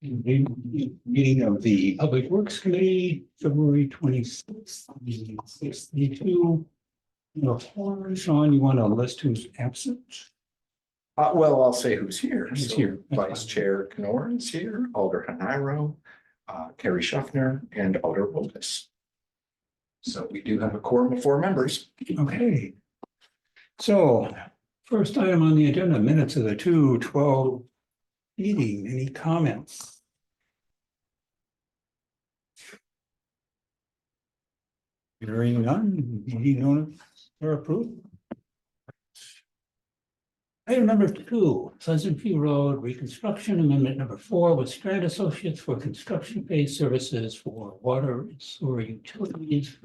Meeting of the Public Works Committee, February 26th, 6:32. Sean, you want to list who's absent? Well, I'll say who's here. Who's So here? That's Vice fine. Chair Knorr is here, Alder Haniro, Carrie Schuffner, and Alder Otis. So we do have a quorum of 4 members. Okay. So first item on the agenda, minutes of the 2/12 meeting. Any comments? Hearing none, meeting notice are approved. Item number 2, Pleasant View Road reconstruction amendment number 4 with Strand Associates for construction phase services for water and sewer utilities.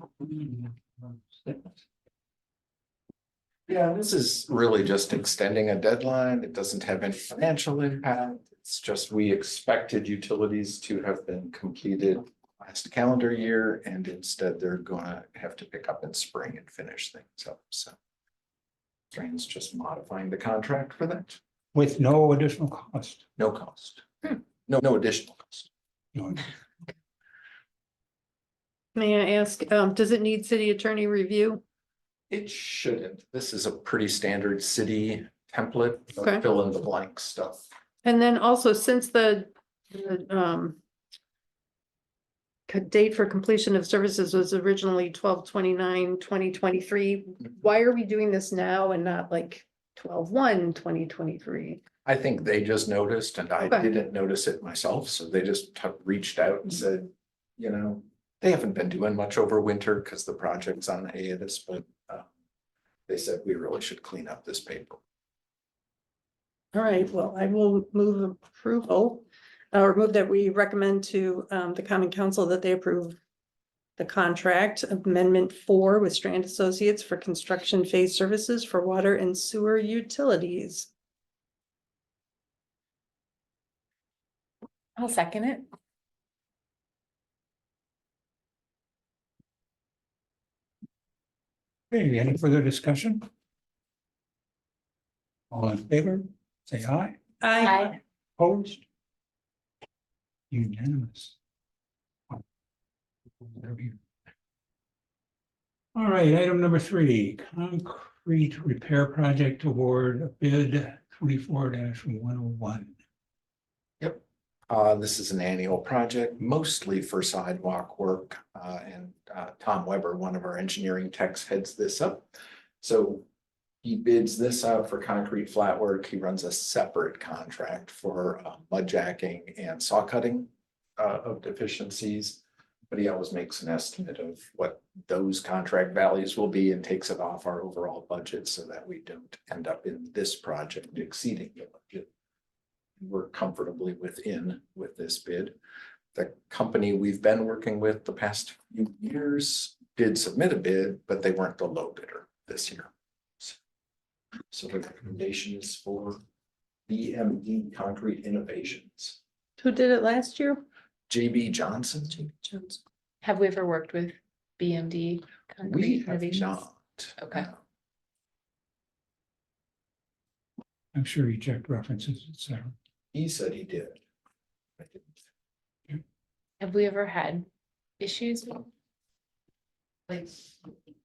Yeah, this is really just extending a deadline. It doesn't have any financial impact. It's just we expected utilities to have been completed last calendar year, and instead they're gonna have to pick up in spring and finish things up. So Strand's just modifying the contract for that. With no additional cost. No cost. No additional cost. No. May I ask, does it need city attorney review? It shouldn't. This is a pretty standard city template, Okay. fill in the blank stuff. And then also, since the date for completion of services was originally 12/29/2023, why are we doing this now and not like 12/1/2023? I think they just noticed, and I Okay. didn't notice it myself, so they just reached out and said, you know, they haven't been doing much over winter because the project's on hiatus, but they said we really should clean up this paper. All right, well, I will move approval, or move that we recommend to the common council that they approve the contract amendment 4 with Strand Associates for construction phase services for water and sewer utilities. I'll second it. Okay, any further discussion? All in favor, say aye. Aye. Opposed? Unanimous. All right, item number 3, concrete repair project award bid 24-101. This is an annual project, mostly for sidewalk work, and Tom Weber, one of our engineering techs, heads this up. So he bids this out for concrete flat work. He runs a separate contract for mud jacking and saw cutting of deficiencies. But he always makes an estimate of what those contract values will be and takes it off our overall budget so that we don't end up in this project exceeding the budget. We're comfortably within with this bid. The company we've been working with the past few years did submit a bid, but they weren't the low bidder this year. So the recommendation is for BMD Concrete Innovations. Who did it last year? JB Johnson. Have we ever worked with BMD We Concrete have Innovations? not. Okay. I'm sure you checked references, etc. He said he did. I didn't. Have we ever had issues with, like,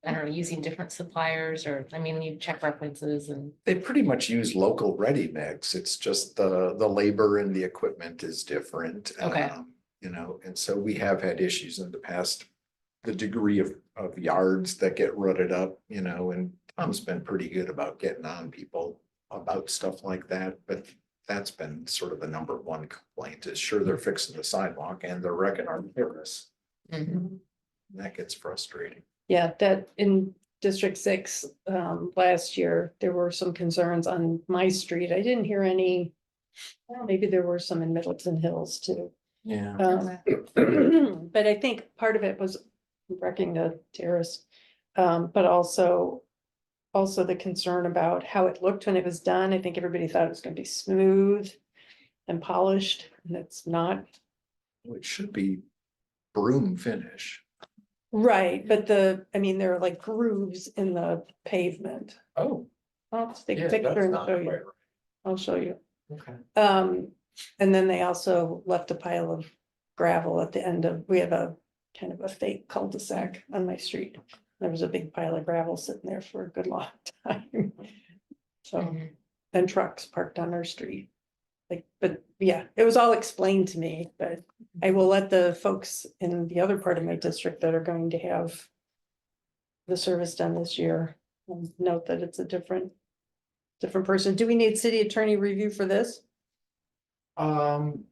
I don't know, using different suppliers, or, I mean, you check references and, They pretty much use local ready mix. It's just the labor and the equipment is different. Okay. You know, and so we have had issues in the past. The degree of yards that get rutted up, you know, and Tom's been pretty good about getting on people about stuff like that, but that's been sort of the number one complaint is sure they're fixing the sidewalk and they're wrecking our terrace. Mhm. That gets frustrating. Yeah, that in District 6, last year, there were some concerns on my street. I didn't hear any. Well, maybe there were some in Middleton Hills too. Yeah. But I think part of it was wrecking the terrace. But also the concern about how it looked when it was done. I think everybody thought it was gonna be smooth and polished, and it's not. It should be broom finish. Right, but I mean, there are like grooves in the pavement. Oh. I'll take Yeah, a picture that's and not show quite you. right. I'll show you. Okay. And then they also left a pile of gravel at the end of, we have a kind of a fake cul-de-sac on my street. There was a big pile of gravel sitting there for a good long time. So, Mhm. and trucks parked on our street. Like, but yeah, it was all explained to me, but I will let the folks in the other part of my district that are going to have the service done this year, note that it's a different person. Do we need city attorney review for this?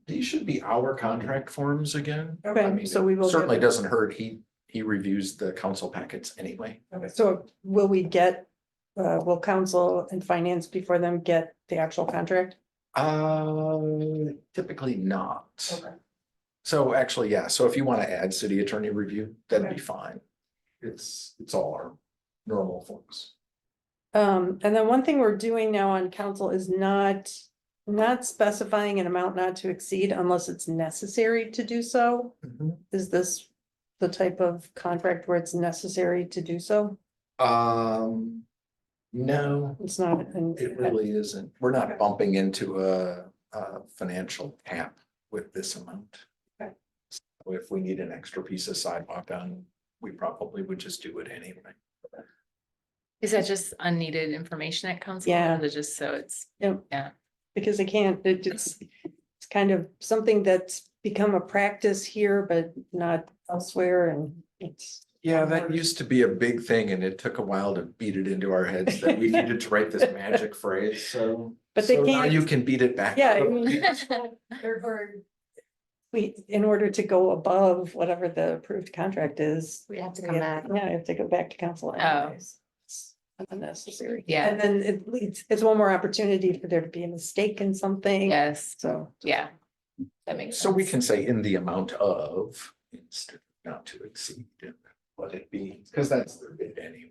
These should be our contract forms again. Okay, I mean, so we will get certainly it. doesn't hurt. He reviews the council packets anyway. Okay, so will we get, will council and finance before them get the actual contract? Typically not. So actually, yeah, so if you want to add city attorney review, that'd be fine. It's all our normal folks. And then one thing we're doing now on council is not specifying an amount not to exceed unless it's necessary to do so. Is this the type of contract where it's necessary to do so? No, It's not. it really isn't. We're not bumping into a financial cap with this amount. Okay. So if we need an extra piece of sidewalk done, we probably would just do it anyway. Is that just unneeded information at council? Yeah. Or is it just so it's, Yep. Yeah. Because it's kind of something that's become a practice here, but not elsewhere, and it's. Yeah, that used to be a big thing and it took a while to beat it into our heads that we needed to write this magic phrase, so. But they so now can't- you can beat it back. Yeah, I mean, or we, in order to go above whatever the approved contract is. We have to we come back. Yeah, I have to go back to council anyways. It's unnecessary. Yeah. And then it leads, it's one more opportunity for there to be a mistake in something. Yes, So. yeah. That makes sense. So we can say in the amount of, instead of not to exceed, what it be, because that's their bid anyway.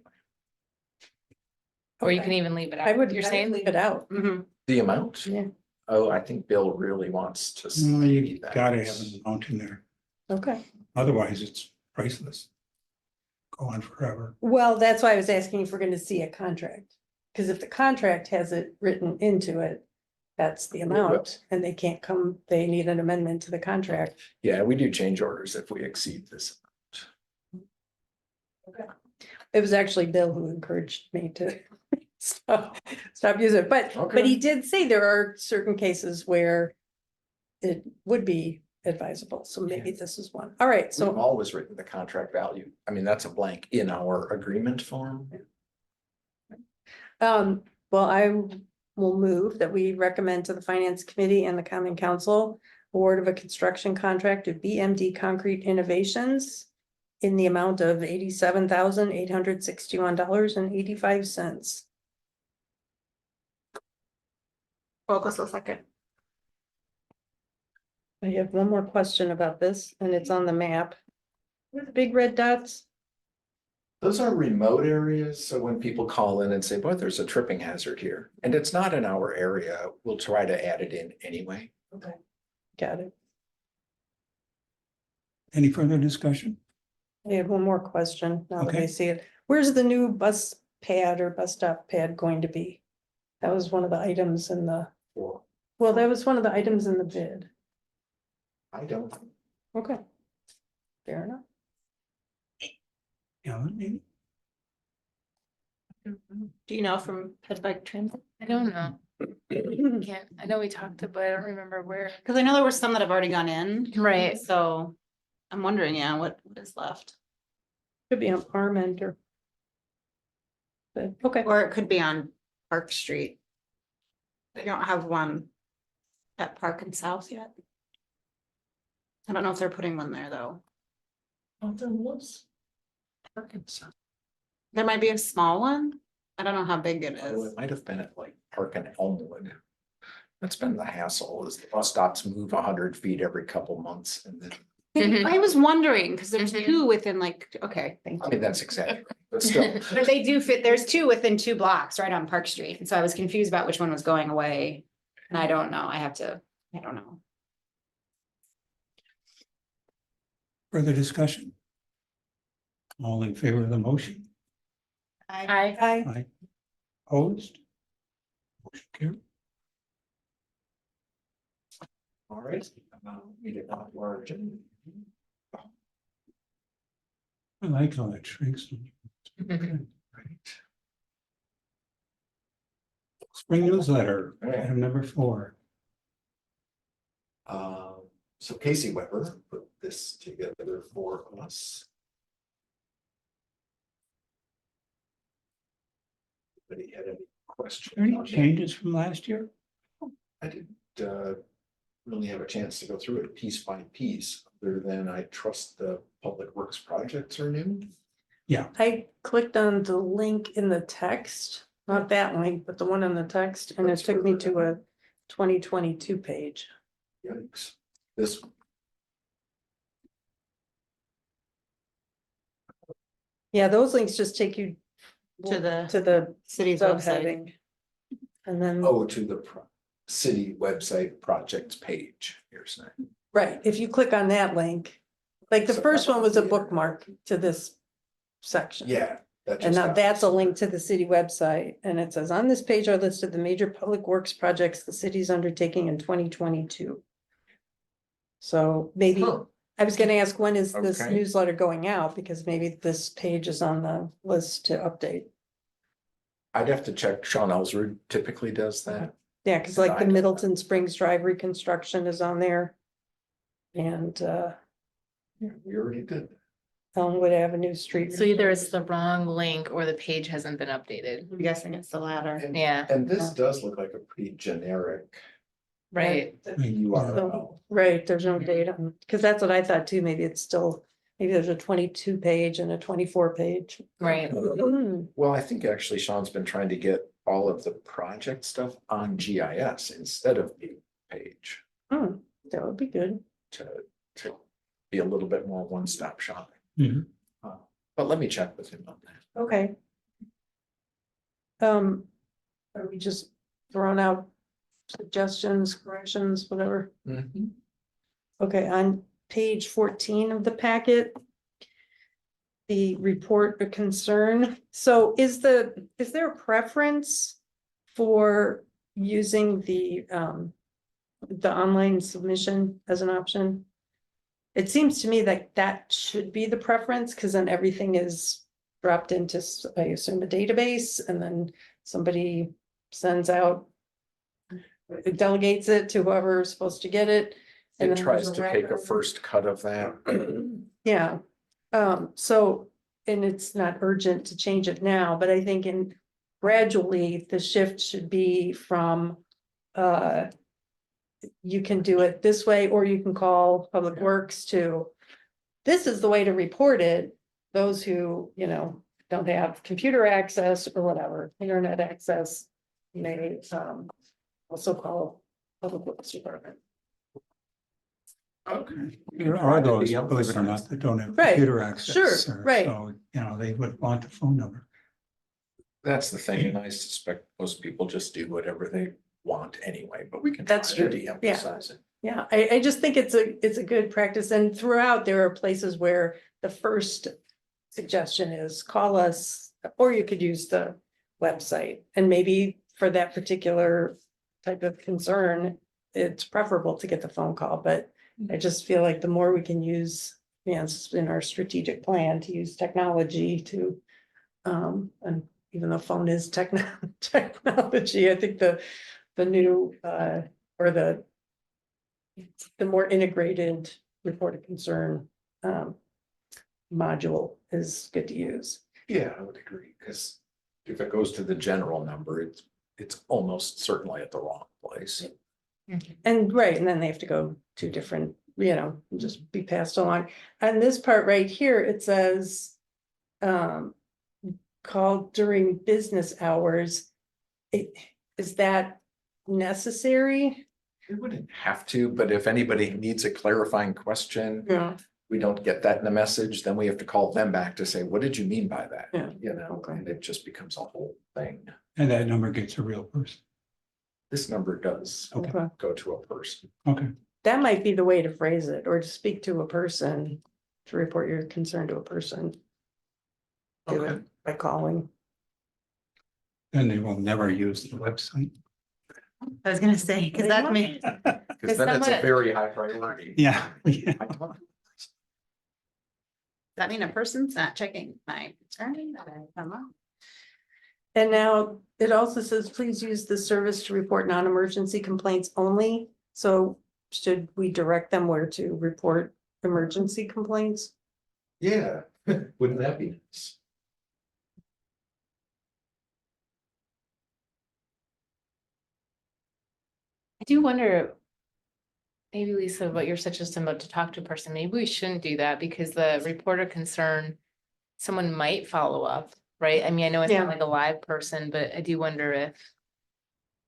Or you Okay. can even leave it out. I would, You're I would saying? leave it out. Mhm. The amount? Yeah, Oh, I think Bill really wants to. No, see you that. gotta have an amount in there, okay. otherwise it's priceless. Go on forever. Well, that's why I was asking if we're gonna see a contract. Because if the contract has it written into it, that's the amount, and they can't come, they need an amendment to the contract. Yeah, we do change orders if we exceed this. It was actually Bill who encouraged me to stop using it, but he Okay. did say there are certain cases where it would be advisable, so maybe this is one. All right, So so we've always written the contract value. I mean, that's a blank in our agreement form. well, I will move that we recommend to the Finance Committee and the Common Council award of a construction contract to BMD Concrete Innovations in the amount of $87,861.85. Focus a second. I have one more question about this, and it's on the map. What are the big red dots? Those are remote areas, so when people call in and say, boy, there's a tripping hazard here, and it's not in our area, we'll try to add it in anyway. Okay. Got it. Any further discussion? I have one more question now that I Okay. see it. Where's the new bus pad or bus stop pad going to be? That was one of the items in the, Or well, that was one of the items in the bid. I don't. Okay. Fair enough. Yeah, maybe. Do you know from Head Bike Transit? I don't know. Can't, I know we talked about, I don't remember where. Because I know there were some that have already gone in. Right. So I'm wondering, yeah, what is left? Could be on Armand or. But, okay, Or it could be on Park Street. They don't have one at Park and South yet. I don't know if they're putting one there, though. Oh, there was. There might be a small one. I don't know how big it Oh, is. it might have been at like Park and Elmwood. That's been the hassle, is the bus stops move 100 feet every couple months, and then, I was wondering, because there's Mhm. two within like, okay, thank I you. mean, that's exaggerated, but still. But they do fit, there's two within 2 blocks right on Park Street. And so I was confused about which one was going away. And I don't know. I don't know. Further discussion? All in favor of the motion? I, I, Aye. Opposed? Motion carried. All right. We did not large. I like how it shrinks. Mhm. Right. Spring newsletter, All right. item number 4. So Casey Weber put this together for us. Anybody had any questions? Any on that? changes from last year? I didn't really have a chance to go through it piece by piece, other than I trust the public works projects are new. I clicked on the link in the text, not that link, but the one in the text, and it That's took me further to a down. 2022 page. Yikes. This, Yeah, those links just take you To the to the city's website. subheading. And then, to the city website projects page, you're saying. right, if you click on that link, like the So first that's one was a the- bookmark to this section. Yeah. that And just now got- that's a link to the city website, and it says, on this page are listed the major public works projects the city's undertaking in 2022. So maybe, Huh. I was gonna ask, when is this Okay. newsletter going out, because maybe this page is on the list to update. I'd have to check. Sean Ellsworth typically does that. Yeah, because And like I the don't- Middleton Springs Drive reconstruction is on there. And Yeah, we already did. Elmwood Avenue Street. So either it's the wrong link or the page hasn't been updated. I'm guessing it's the latter. And- Yeah, And this does look like a pretty generic right. URL. Right, there's no data, because that's what I thought too, maybe it's still, maybe there's a 22 page and a 24 page. Right. Well, I think actually Sean's been trying to get all of the project stuff on GIS instead of the page Hmm, that would be good. to be a little bit more one-stop shopping. Mhm. But let me check with him on that. Okay. Are we just throwing out suggestions, corrections, whatever? Okay, on page 14 of the packet. The report of concern, so is there a preference for using the online submission as an option? It seems to me that that should be the preference, because then everything is dropped into, I assume, a database, and then somebody sends out, it delegates it to whoever's supposed to get it. and It then tries there's to take a record. first cut of that. Yeah, so, and it's not urgent to change it now, but I think in gradually, the shift should be from, you can do it this way, or you can call Public Yeah. Works to, this is the way to report it. Those who, don't have computer access or whatever, internet access, may, also call Public Works Department. Okay. There are those, believe it or not, that don't have Right, computer access. sure, or- right. So, they would want the phone number. That's the thing, and I suspect most people just do whatever they want anyway, but we can. That's try to true, de-emphasize it. Yeah, I just think it's a good practice, and throughout, there are places where the first suggestion is call us, or you could use the website, and maybe for that particular type of concern, it's preferable to get the phone call, but I just feel like the more we can use, it's in our strategic plan to use technology to, and even though phone is technology, I think the new, or the more integrated report of concern module is good to use. Yeah, I would agree, because if it goes to the general number, it's almost certainly at the wrong place. And right, and then they have to go to different, just be passed along. And this part right here, it says called during business hours. Is that necessary? We wouldn't have to, but if anybody needs a clarifying question, Yeah. we don't get that in the message, then we have to call them back to say, what did you mean by that? Yeah, okay. And it just becomes a whole thing. And that number gets a real person. This number does Okay. go to a person. Okay, That might be the way to phrase it, or to speak to a person, to report your concern to a person. Do it Okay. by calling. then they will never use the website. I was gonna say, because that may, because then it's a someone- very high priority. Yeah. Yeah. I talked- That mean a person's not checking my turn that I come up? And now it also says, please use this service to report non-emergency complaints only. So should we direct them where to report emergency complaints? Yeah, wouldn't that be nice? I do wonder. Maybe Lisa, what you're suggesting about to talk to a person, maybe we shouldn't do that because the reporter concern. Someone might follow up, right? I mean, I know it's Yeah. not like a live person, but I do wonder if,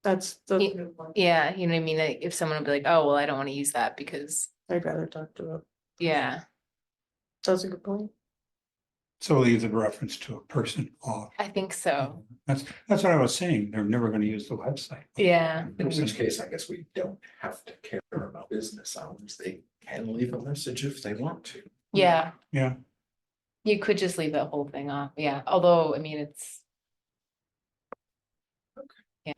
That's the, yeah, you know what I mean? Like, if someone would be like, oh, well, I don't want to use that because, I'd rather talk to a, yeah, that's a good point. So leave the reference to a person off. I think so. That's what I was saying. They're never gonna use the website. Yeah, In which case, I guess we don't have to care about business hours. They can leave a message if they want to. yeah. Yeah. You could just leave the whole thing off, yeah, although, I mean, it's.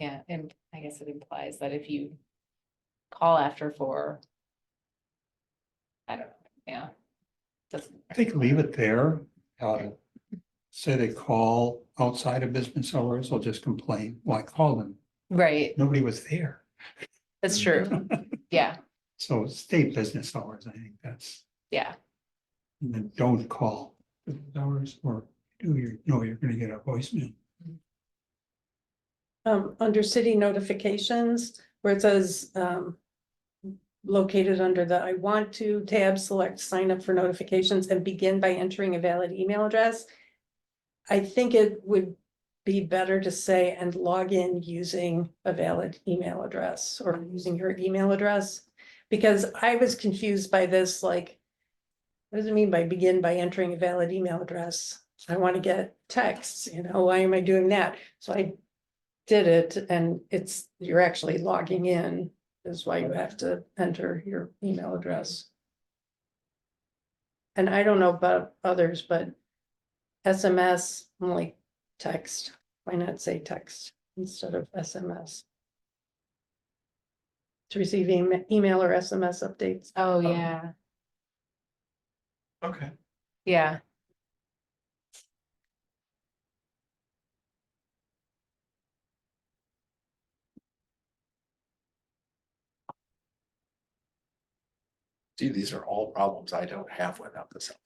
Yeah, and I guess it implies that if you call after 4. I don't know, yeah. Doesn't, I think leave it there. Say they call outside of business hours, they'll just complain. Why call them? right, Nobody was there. that's true, yeah, So state business hours, I think that's, yeah, and then don't call business hours or do you know you're gonna get a voicemail. Under city notifications, where it says, located under the I want to tab, select sign up for notifications and begin by entering a valid email address. I think it would be better to say and log in using a valid email address or using your email address. Because I was confused by this, like, what does it mean by begin by entering a valid email address? I want to get texts, why am I doing that? So I did it and you're actually logging in is why you have to enter your email address. And I don't know about others, but SMS, I'm like text, why not say text instead of SMS? To receive email or SMS updates. oh, yeah, Okay. yeah. See, these are all problems I don't have without the cell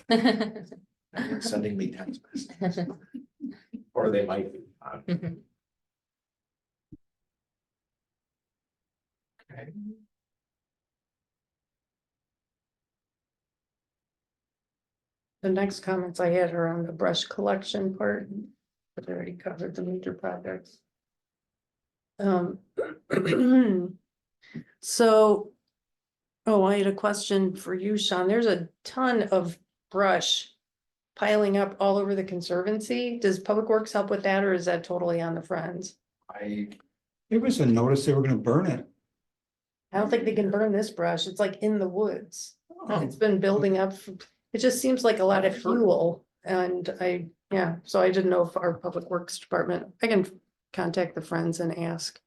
phone. And sending me text messages. Or they might be. Okay. The next comments I had are on the brush collection part, but I already covered the major projects. So, oh, I had a question for you, Sean. There's a ton of brush piling up all over the conservancy. Does Public Works help with that, or is that totally on the Friends? There was a notice they were gonna burn it. I don't think they can burn this brush. It's like in the woods. Oh, It's been building up. It just seems like a lot of fuel and so I didn't know if our Public Works Department, I can contact the Friends and ask.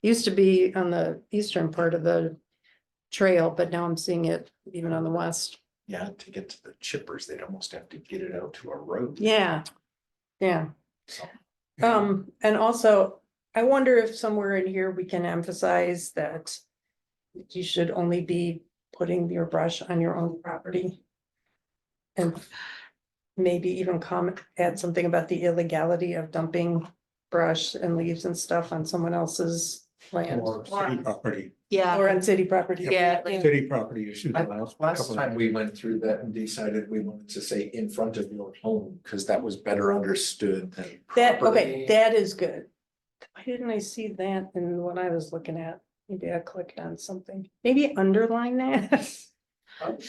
Used to be on the eastern part of the trail, but now I'm seeing it even on the west. Yeah, to get to the chippers, they'd almost have to get it out to a road. Yeah. Yeah. So, And also, I wonder if somewhere in here we can emphasize that you should only be putting your brush on your own property. And maybe even add something about the illegality of dumping brush and leaves and stuff on someone else's land or city property, Yeah. or on city property. Yeah. city property, you should. Last time we went through that and decided we wanted to say in front of your home, because that was better understood than. That, okay, property. that is good. Why didn't I see that in what I was looking at? Maybe I clicked on something. Maybe underline that.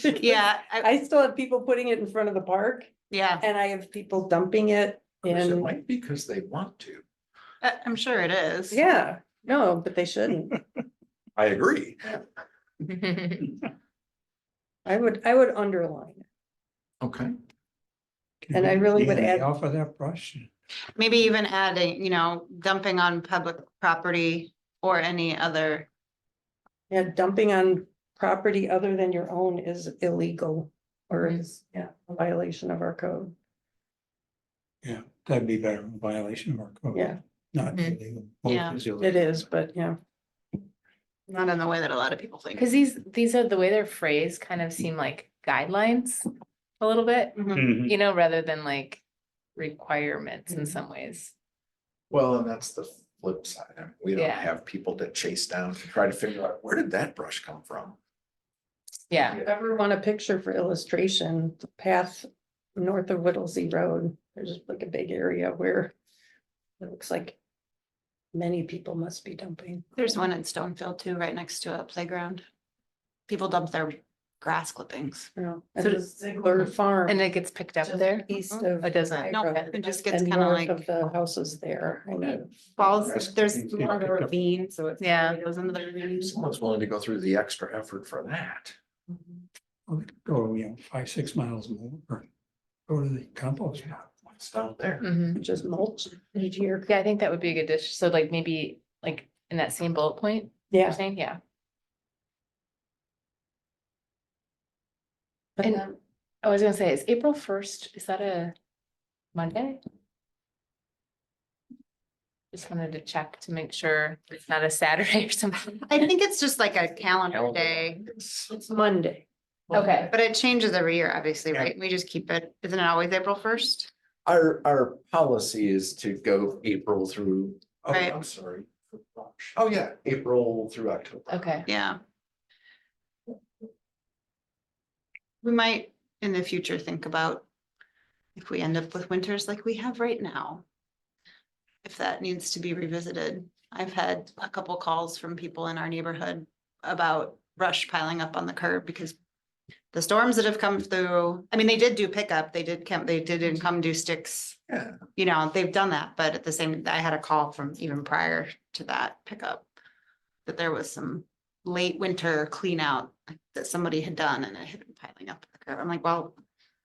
Yeah, I still have people putting it in front of the park yeah, and I have people dumping it It in, might be because they want to. I'm sure it is. yeah, no, but they shouldn't. I agree. I would underline it. Okay. And I really would add- Off of that brush. Maybe even adding, dumping on public property or any other Yeah, dumping on property other than your own is illegal or is, yeah, a violation of our code. Yeah, that'd be better, a violation of our code. Yeah, Not Mhm. illegal. Both Yeah. illegal. it is, but yeah. Not in the way that a lot of people think. Because these are the way they're phrased kind of seem like guidelines a little bit, Mhm. Mhm. you know, rather than like requirements in some ways. Well, and that's the flip side. I mean, we don't Yeah. have people to chase down to try to figure out where did that brush come from? Yeah, If you ever want a picture for illustration, the path north of Whittlesey Road, there's like a big area where it looks like many people must be dumping. There's one in Stonefield too, right next to a playground. People dump their grass clippings. You know, So and the Ziegler Farm. and it gets picked up there. East Mhm. of. It doesn't. No, Okay. it just gets And kind of north like of the houses there. I know. falls, there's Yeah. more of a ravine, so it's. Yeah. It goes into the ravine. Someone's willing to go through the extra effort for that. Go, 5, 6 miles more, or go to the compost. What's down there? Mhm. Just mulch each year. Yeah, I think that would be a good dish. So like maybe like in that same bullet point, you're Yeah. saying, yeah. But And then- I was gonna say, is April 1st, is that a Monday? Just wanted to check to make sure it's not a Saturday or something. I think it's just like a calendar day, It's Monday. Okay. but it changes every year, obviously, Yeah. right? We just keep it, isn't it always April 1st? Our policy is to go April through, oh, Right. I'm sorry. Oh, yeah, April through October. Okay. Yeah. We might in the future think about if we end up with winters like we have right now. If that needs to be revisited. I've had a couple calls from people in our neighborhood about brush piling up on the curb because the storms that have come through, I mean, they did do pickup, they didn't come do sticks. Yeah. You know, they've done that, but at the same, I had a call from even prior to that pickup. That there was some late winter clean out that somebody had done and it had been piling up. the curb. I'm like, well,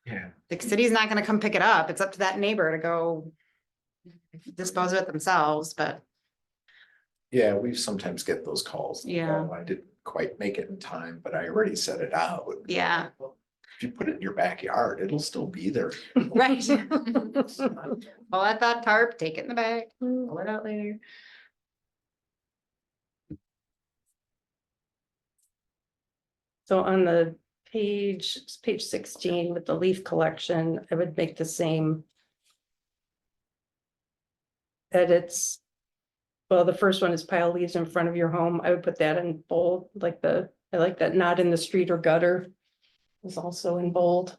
Yeah. the city's not gonna come pick it up. It's up to that neighbor to go dispose of it themselves, but Yeah, we sometimes get those calls. Yeah. "Oh, I didn't quite make it in time, but I already set it out. Yeah. If you put it in your backyard, it'll still be there. right. Pull out that tarp, take it in the bag, pull it out later. So on the page 16 with the leaf collection, I would make the same edits. Well, the first one is pile leaves in front of your home. I would put that in bold, I like that not in the street or gutter is also in bold.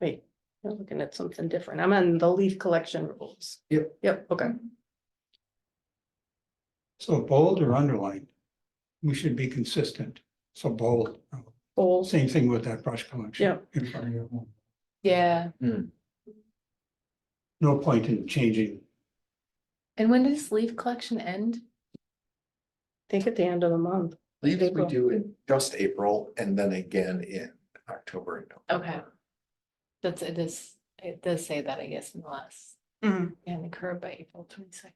Wait, I'm looking at something different. I'm on the leaf collection rules. Yep. Yep, okay. So bold or underlined? We should be consistent. So bold. Bold, Same thing with that brush collection. Yep. In front of your home. Yeah. No point in changing. And when does leaf collection end? think at the end of the month. Leaves we April. do in just April and then again in October and November. Okay. It does say that, I guess, in the last, Mhm. and the curb by April 22nd.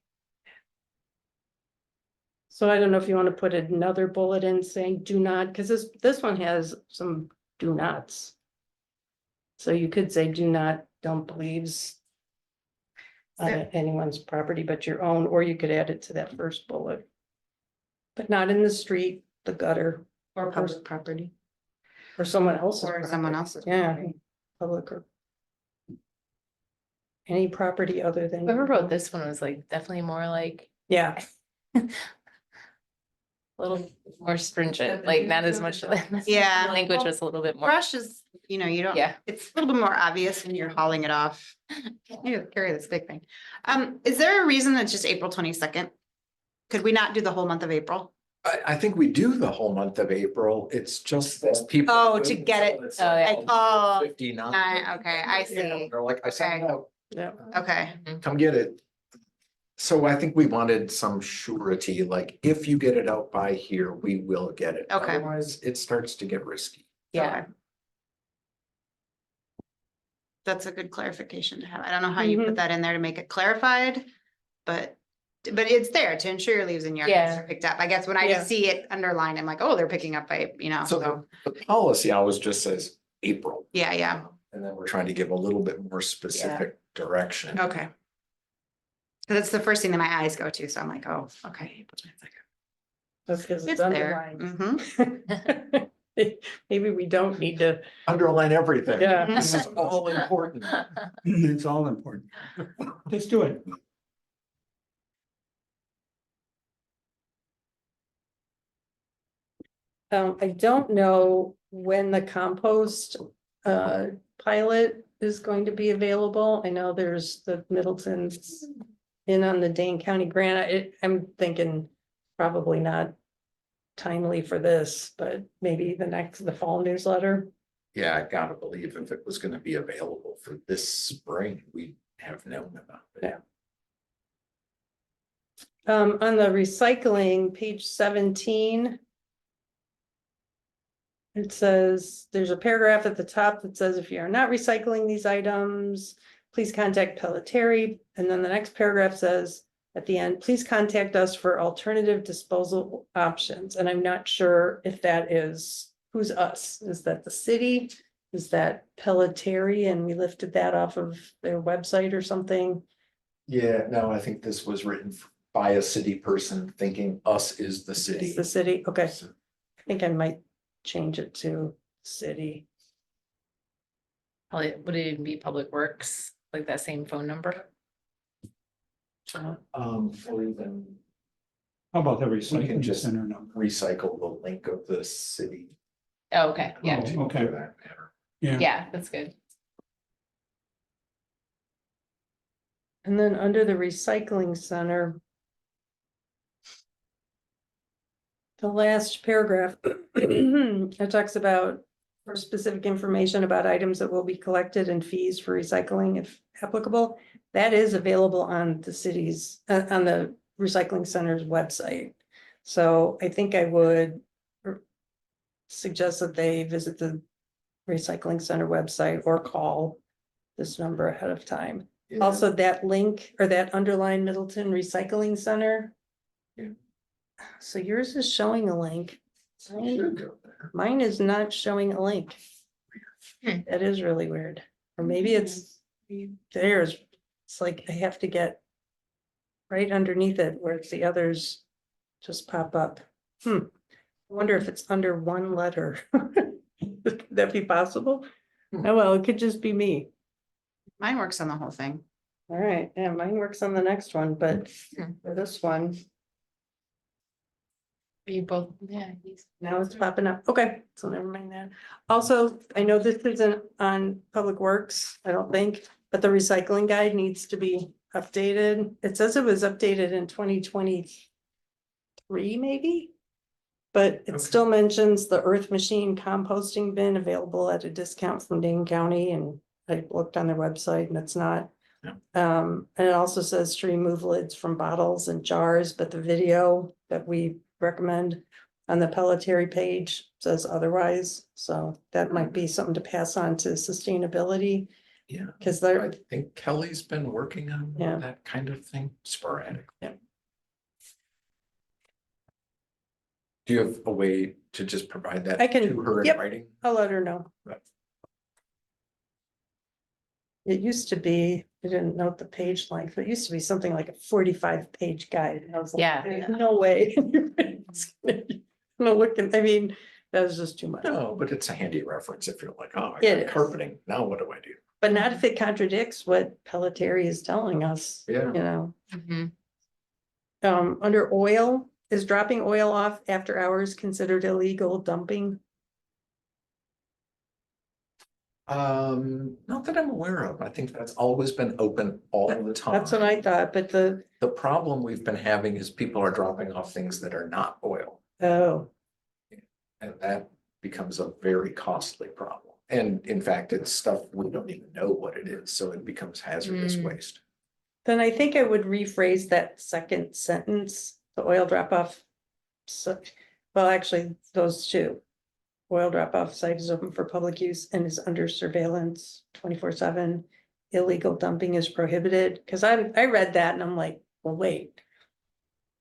So I don't know if you want to put another bullet in saying do not, because this one has some do nots. So you could say do not dump leaves on anyone's property but your own, or you could add it to that first bullet. But not in the street, the gutter, Or public property. or someone else's. Or someone property. else's Yeah, property. public or any property other than. Whoever wrote this one was like definitely more like Yeah, a little more stringent, like not as much. Yeah. Language was a little bit more, Brush is, you know, you don't, yeah. it's a little bit more obvious when you're hauling it off. You carry this big thing. Is there a reason that's just April 22nd? Could we not do the whole month of April? I think we do the whole month of April. It's just that people. Oh, to get it. It's Oh, yeah. like Oh, 59. okay, I see. They're like, I signed Okay. out, yeah. Okay, come get it. So I think we wanted some surety, like if you get it out by here, we will get it. Okay. Otherwise, it starts to get risky. Yeah. okay. That's a good clarification to have. I don't know how you put that in there to make it clarified, but but it's there to ensure your leaves in your Yeah. are picked up. I guess when I Yeah. see it underlined, I'm like, oh, they're picking up by, So so, the policy always just says April. yeah, yeah, And then we're trying to give a little bit more specific direction. okay. That's the first thing that my eyes go to, so I'm like, oh, okay. That's because it's It's there. underlined. Mhm. Maybe we don't need to, Underline everything. Yeah. This is all important. It's all important. Let's do it. I don't know when the compost pilot is going to be available. I know there's the Middleton's in on the Dane County grant. I'm thinking probably not timely for this, but maybe the fall newsletter. Yeah, I gotta believe if it was gonna be available for this spring, we have known about it. Yeah. On the recycling, page 17. It says, there's a paragraph at the top that says, if you are not recycling these items, please contact Pelletieri. And then the next paragraph says, at the end, please contact us for alternative disposal options. And I'm not sure if that is, who's us? Is that the city? Is that Pelletieri? And we lifted that off of their website or something? Yeah, no, I think this was written by a city person thinking us is the Is city. the city? Okay, So, I think I might change it to city. Probably, would it even be Public Works, like that same phone number? Or even How about the can recycling just- center number? recycle the link of the city. Oh, okay, yeah, Oh, okay. For that matter. Yeah, yeah, that's good. And then under the recycling center. The last paragraph, it talks about for specific information about items that will be collected and fees for recycling if applicable. That is available on the city's, on the recycling center's website. So I think I would suggest that they visit the recycling center website or call this number ahead of time. Yeah. Also, that link or that underlined Middleton Recycling Center. Yeah. So yours is showing a link. Should go there. Mine is not showing a link. Hmm. That is really weird. Or maybe it's theirs. It's like I have to get right underneath it where it's the others just pop up. I wonder if it's under one letter. Could that be possible? Oh, well, it could just be me. Mine works on the whole thing. All right, yeah, mine works on the next one, but Hmm. for this one, You both, yeah. now it's popping up. Okay, so never mind that. Also, I know this isn't on Public Works, I don't think, but the recycling guide needs to be updated. It says it was updated in 2023, maybe? But it Okay. still mentions the Earth Machine composting bin available at a discount from Dane County, and I looked on their website and it's not. Yeah. And it also says to remove lids from bottles and jars, but the video that we recommend on the Pelletieri page says otherwise, so that might be something to pass on to sustainability, Yeah, because I they're, think Kelly's been working on Yeah. that kind of thing sporadic. Yeah. Do you have a way to just provide that I can- to her in yep. writing? I'll let her know. Right. It used to be, I didn't note the page length, but it used to be something like a 45-page guide. And I was like, Yeah. "There's no way. No looking, I mean, that was just too much. No, but it's a handy reference if you're like, oh, I It got is. carpeting, now what do I do? But not if it contradicts what Pelletieri is telling us, Yeah. you know. Mhm. Under oil, is dropping oil off after hours considered illegal dumping? Not that I'm aware of. I think that's always been open all the time. That's what I thought, but The problem we've been having is people are dropping off things that are not oil. oh, And that becomes a very costly problem. And in fact, it's stuff we don't even know what it is, so it becomes hazardous Mm. waste. then I think I would rephrase that second sentence, the oil drop off. So, well, actually, those two. Oil drop off site is open for public use and is under surveillance 24/7. Illegal dumping is prohibited, because I read that and I'm like, well, wait.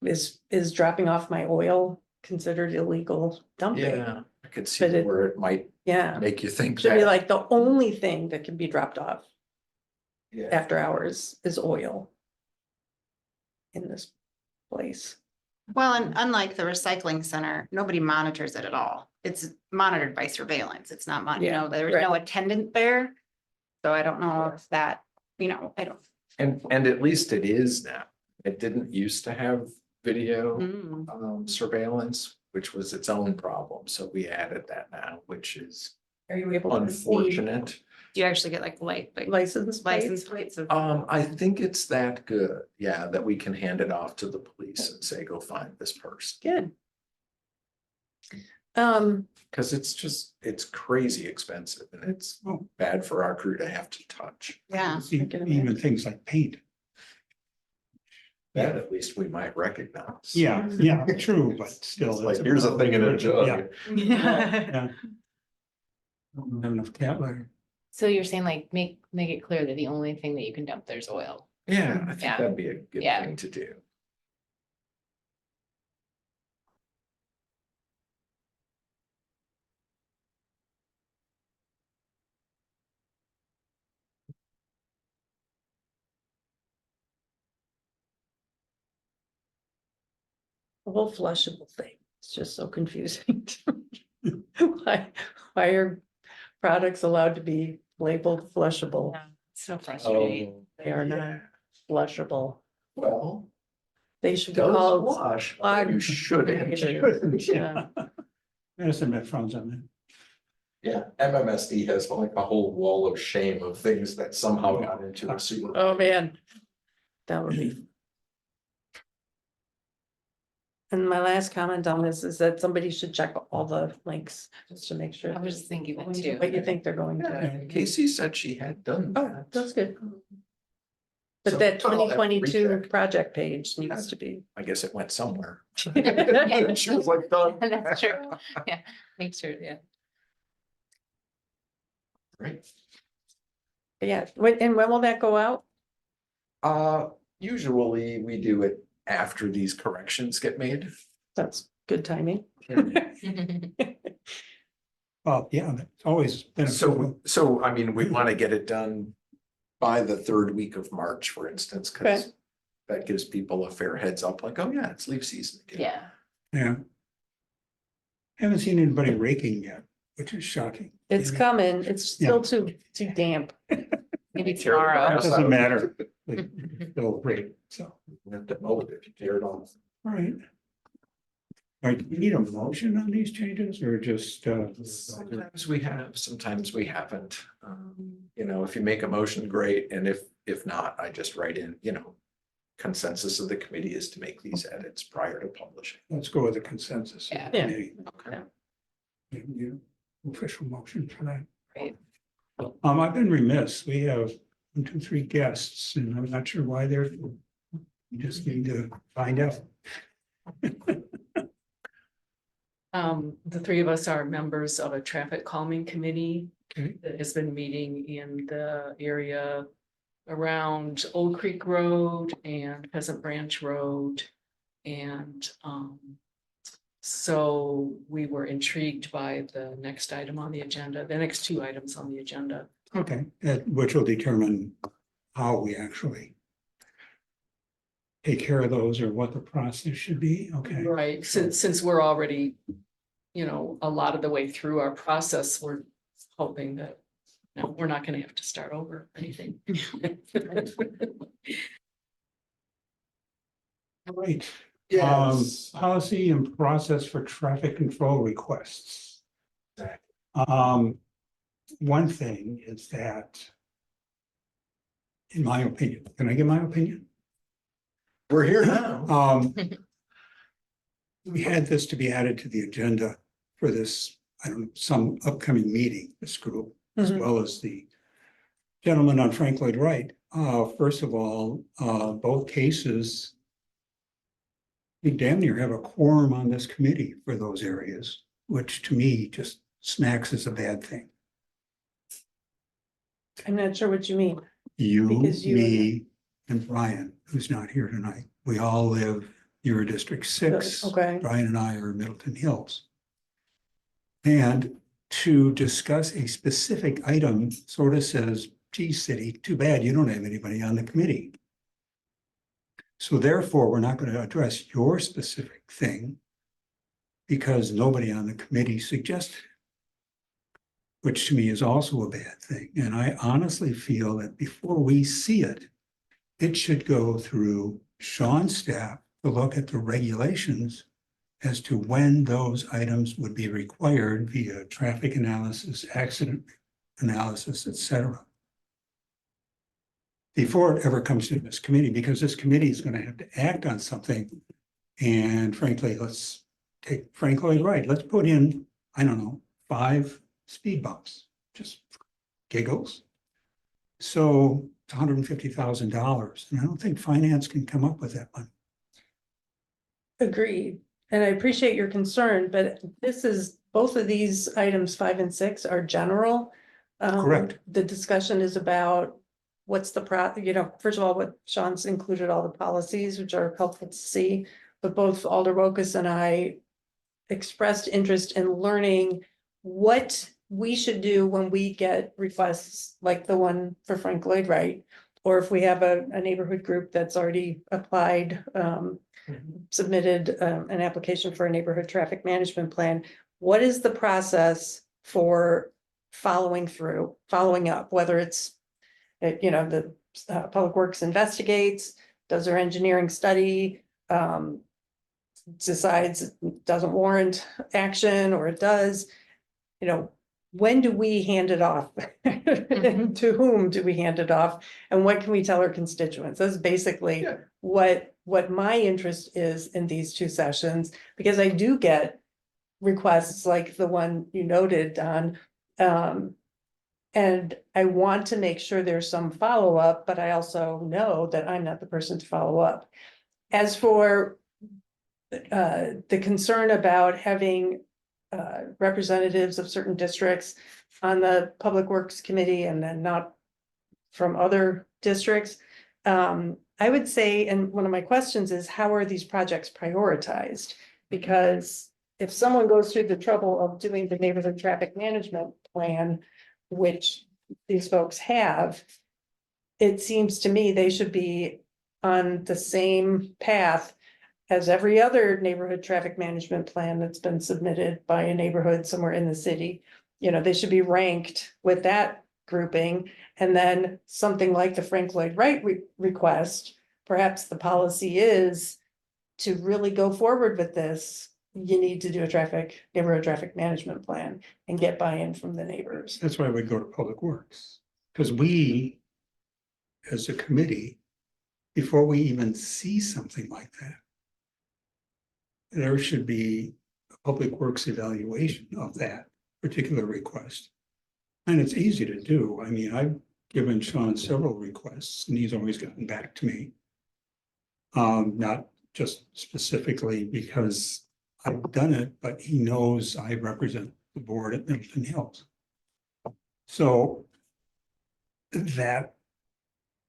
is dropping off my oil considered illegal dumping? Yeah, I could see But it- where it might Yeah, make you think should be that. like the only thing that can be dropped off Yeah. after hours is oil. In this place. Well, and unlike the recycling center, nobody monitors it at all. It's monitored by surveillance. It's not, Yeah, there's no attendant there. So I don't know if that, I don't. And at least it is now. It didn't used to have video Mm. surveillance, which was its own problem. So we added that now, which is Are you able to see unfortunate. Do you actually get like license license plates? plates of? I think it's that good, yeah, that we can hand it off to the police and say, go find this person. Good. Cause it's crazy expensive and it's bad for our crew to have to touch. Yeah. Even things like paint. That at least we might recognize. Yeah, true, but still. It's like, here's a thing in a Yeah. jug. Yeah. Don't have enough cat litter. So you're saying like, make it clear that the only thing that you can dump there's oil. Yeah, I think Yeah. that'd be a good Yeah. thing to do. The whole flushable thing. It's just so confusing. to me. Why are products allowed to be labeled flushable? So frustrating. They are not flushable. Well, They should be does called. wash, clogged you shouldn't. Yeah. Medicine that frowns on that. Yeah, MMSD has like a whole wall of shame of things that somehow got into a sewer. Oh, man. That would be. And my last comment on this is that somebody should check all the links, just to make sure. I was just thinking that too. What you think they're going Yeah, to. Casey said she had done Oh, that. that's good. So- But that So I'll have to 2022 recheck. project page needs to be. I guess it went somewhere. Yeah. She was like, done. That's true. Yeah, make sure, yeah. Right. Yeah, and when will that go out? Usually we do it after these corrections get made. That's good timing. Well, yeah, that's always been. So I mean, we want to get it done by the third week of March, for instance, Okay. because that gives people a fair heads up, like, oh yeah, it's leaf season again. Yeah, Yeah. Haven't seen anybody raking yet, which is shocking. It's Maybe- coming. It's still too damp. maybe Tear the tomorrow. It grass doesn't out. matter. They'll rake, so, You have to mow it if you tear it off. all right. All right, do you need a motion on these changes or just, Sometimes we have, sometimes we haven't. You know, if you make a motion, great, and if not, I just write in, consensus of the committee is to make these edits prior to publishing. let's go with the consensus. Yeah. Yeah. Committee. Okay. You- Official motion for that. Right. I've been remiss. We have 1, 2, 3 guests and I'm not sure why they're. We just need to find out. The three of us are members of a traffic calming committee Okay. that has been meeting in the area around Old Creek Road and Pheasant Branch Road. And so we were intrigued by the next item on the agenda, the next 2 items on the agenda. Okay, which will determine how we actually take care of those or what the process should be. Okay. Right, since we're already, a lot of the way through our process, we're hoping that, we're not gonna have to start over or anything. All right. Yes. Policy and process for traffic control requests. Exactly. One thing is that. In my opinion, can I give my opinion? We're here now. We had this to be added to the agenda for this, I don't know, some upcoming meeting, this group, as Mhm. well as the gentleman on Frank Lloyd Wright. First of all, both cases. We damn near have a quorum on this committee for those areas, which to me just smacks as a bad thing. I'm not sure what you mean. You, Because you- me, and Brian, who's not here tonight, we all live You're a District 6. Okay. Brian and I are Middleton Hills. And to discuss a specific item sort of says, gee, city, too bad you don't have anybody on the committee. So therefore, we're not going to address your specific thing because nobody on the committee suggested it, which to me is also a bad thing. And I honestly feel that before we see it, it should go through Sean's staff to look at the regulations as to when those items would be required via traffic analysis, accident analysis, et cetera. Before it ever comes to this committee, because this committee is going to have to act on something. And frankly, let's take Frank Lloyd Wright. Let's put in, I don't know, 5 speed bumps, just giggles. So it's $150,000. And I don't think finance can come up with that money. Agreed. And I appreciate your concern, but this is, both of these items 5 and 6 are general. Correct. The discussion is about what's the first of all, what Sean's included all the policies, which are helpful to see. But both Alder Wokus and I expressed interest in learning what we should do when we get requests like the one for Frank Lloyd Wright, or if we have a neighborhood group that's already applied, submitted an application for a neighborhood traffic management plan. What is the process for following up, whether it's, the Public Works investigates, does their engineering study, decides it doesn't warrant action, or it does, when do we hand it off? And to whom do we hand it off? And what can we tell our constituents? That's basically Yeah. what my interest is in these 2 sessions, because I do get requests like the one you noted, Don. And I want to make sure there's some follow-up, but I also know that I'm not the person to follow up. As for the concern about having representatives of certain districts on the Public Works Committee and then not from other districts, I would say, and one of my questions is, how are these projects prioritized? Because if someone goes through the trouble of doing the neighborhood traffic management plan, which these folks have, it seems to me they should be on the same path as every other neighborhood traffic management plan that's been submitted by a neighborhood somewhere in the city. They should be ranked with that grouping. And then something like the Frank Lloyd Wright request, perhaps the policy is to really go forward with this, you need to do a neighborhood traffic management plan and get buy-in from the neighbors. That's why we go to Public Works. Because we, as a committee, before we even see something like that, there should be a Public Works evaluation of that particular request. And it's easy to do. I mean, I've given Sean several requests and he's always gotten back to me. Not just specifically because I've done it, but he knows I represent the board at Middleton Hills. So that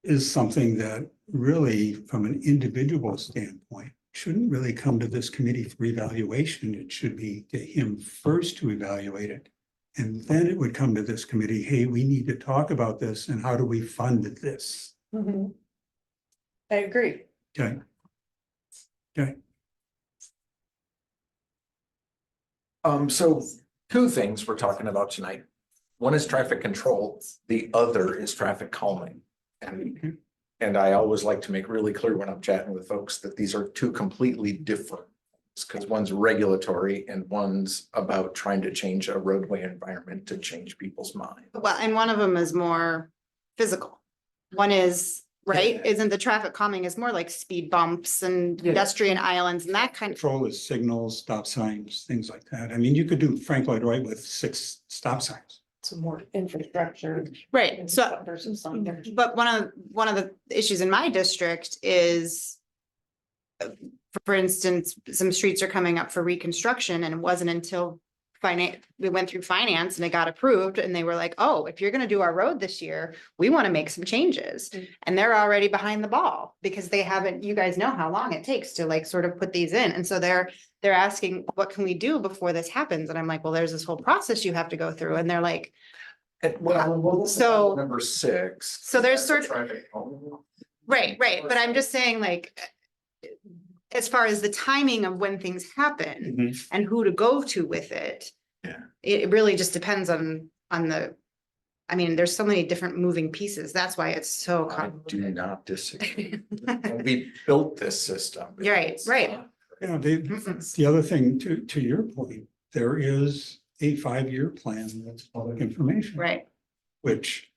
is something that really, from an individual standpoint, shouldn't really come to this committee for evaluation. It should be to him first to evaluate it. And then it would come to this committee, hey, we need to talk about this and how do we fund this? Mhm. I agree. Okay. Okay. So 2 things we're talking about tonight. One is traffic control, the other is traffic calming. And I always like to make really clear when I'm chatting with folks that these are 2 completely different. Because one's regulatory and one's about trying to change a roadway environment to change people's minds. Well, and one of them is more physical. One is, right, Yeah. isn't the traffic calming is more like speed bumps and Yeah. pedestrian islands and that kind of. Control is signals, stop signs, things like that. I mean, you could do Frank Lloyd Wright with 6 stop signs. Some more infrastructure. Right, so, Versus something. but one of the issues in my district is, for instance, some streets are coming up for reconstruction and it wasn't until we went through finance and it got approved and they were like, oh, if you're gonna do our road this year, we want to make some changes. Mm. And they're already behind the ball because they haven't, you guys know how long it takes to like sort of put these in. And so they're asking, what can we do before this happens? And I'm like, well, there's this whole process you have to go through. And they're like, So- Number 6. so there's sort of, Traffic. right, but I'm just saying like, as far as the timing of when things happen Mhm. and who to go to with it. Yeah. It really just depends on the, I mean, there's so many different moving pieces. That's why it's so I do complicated. not disagree. And we built this system. You're right, right. You know, Mm-mm. the other thing to your point, there is a 5-year plan that's public information. Right, Which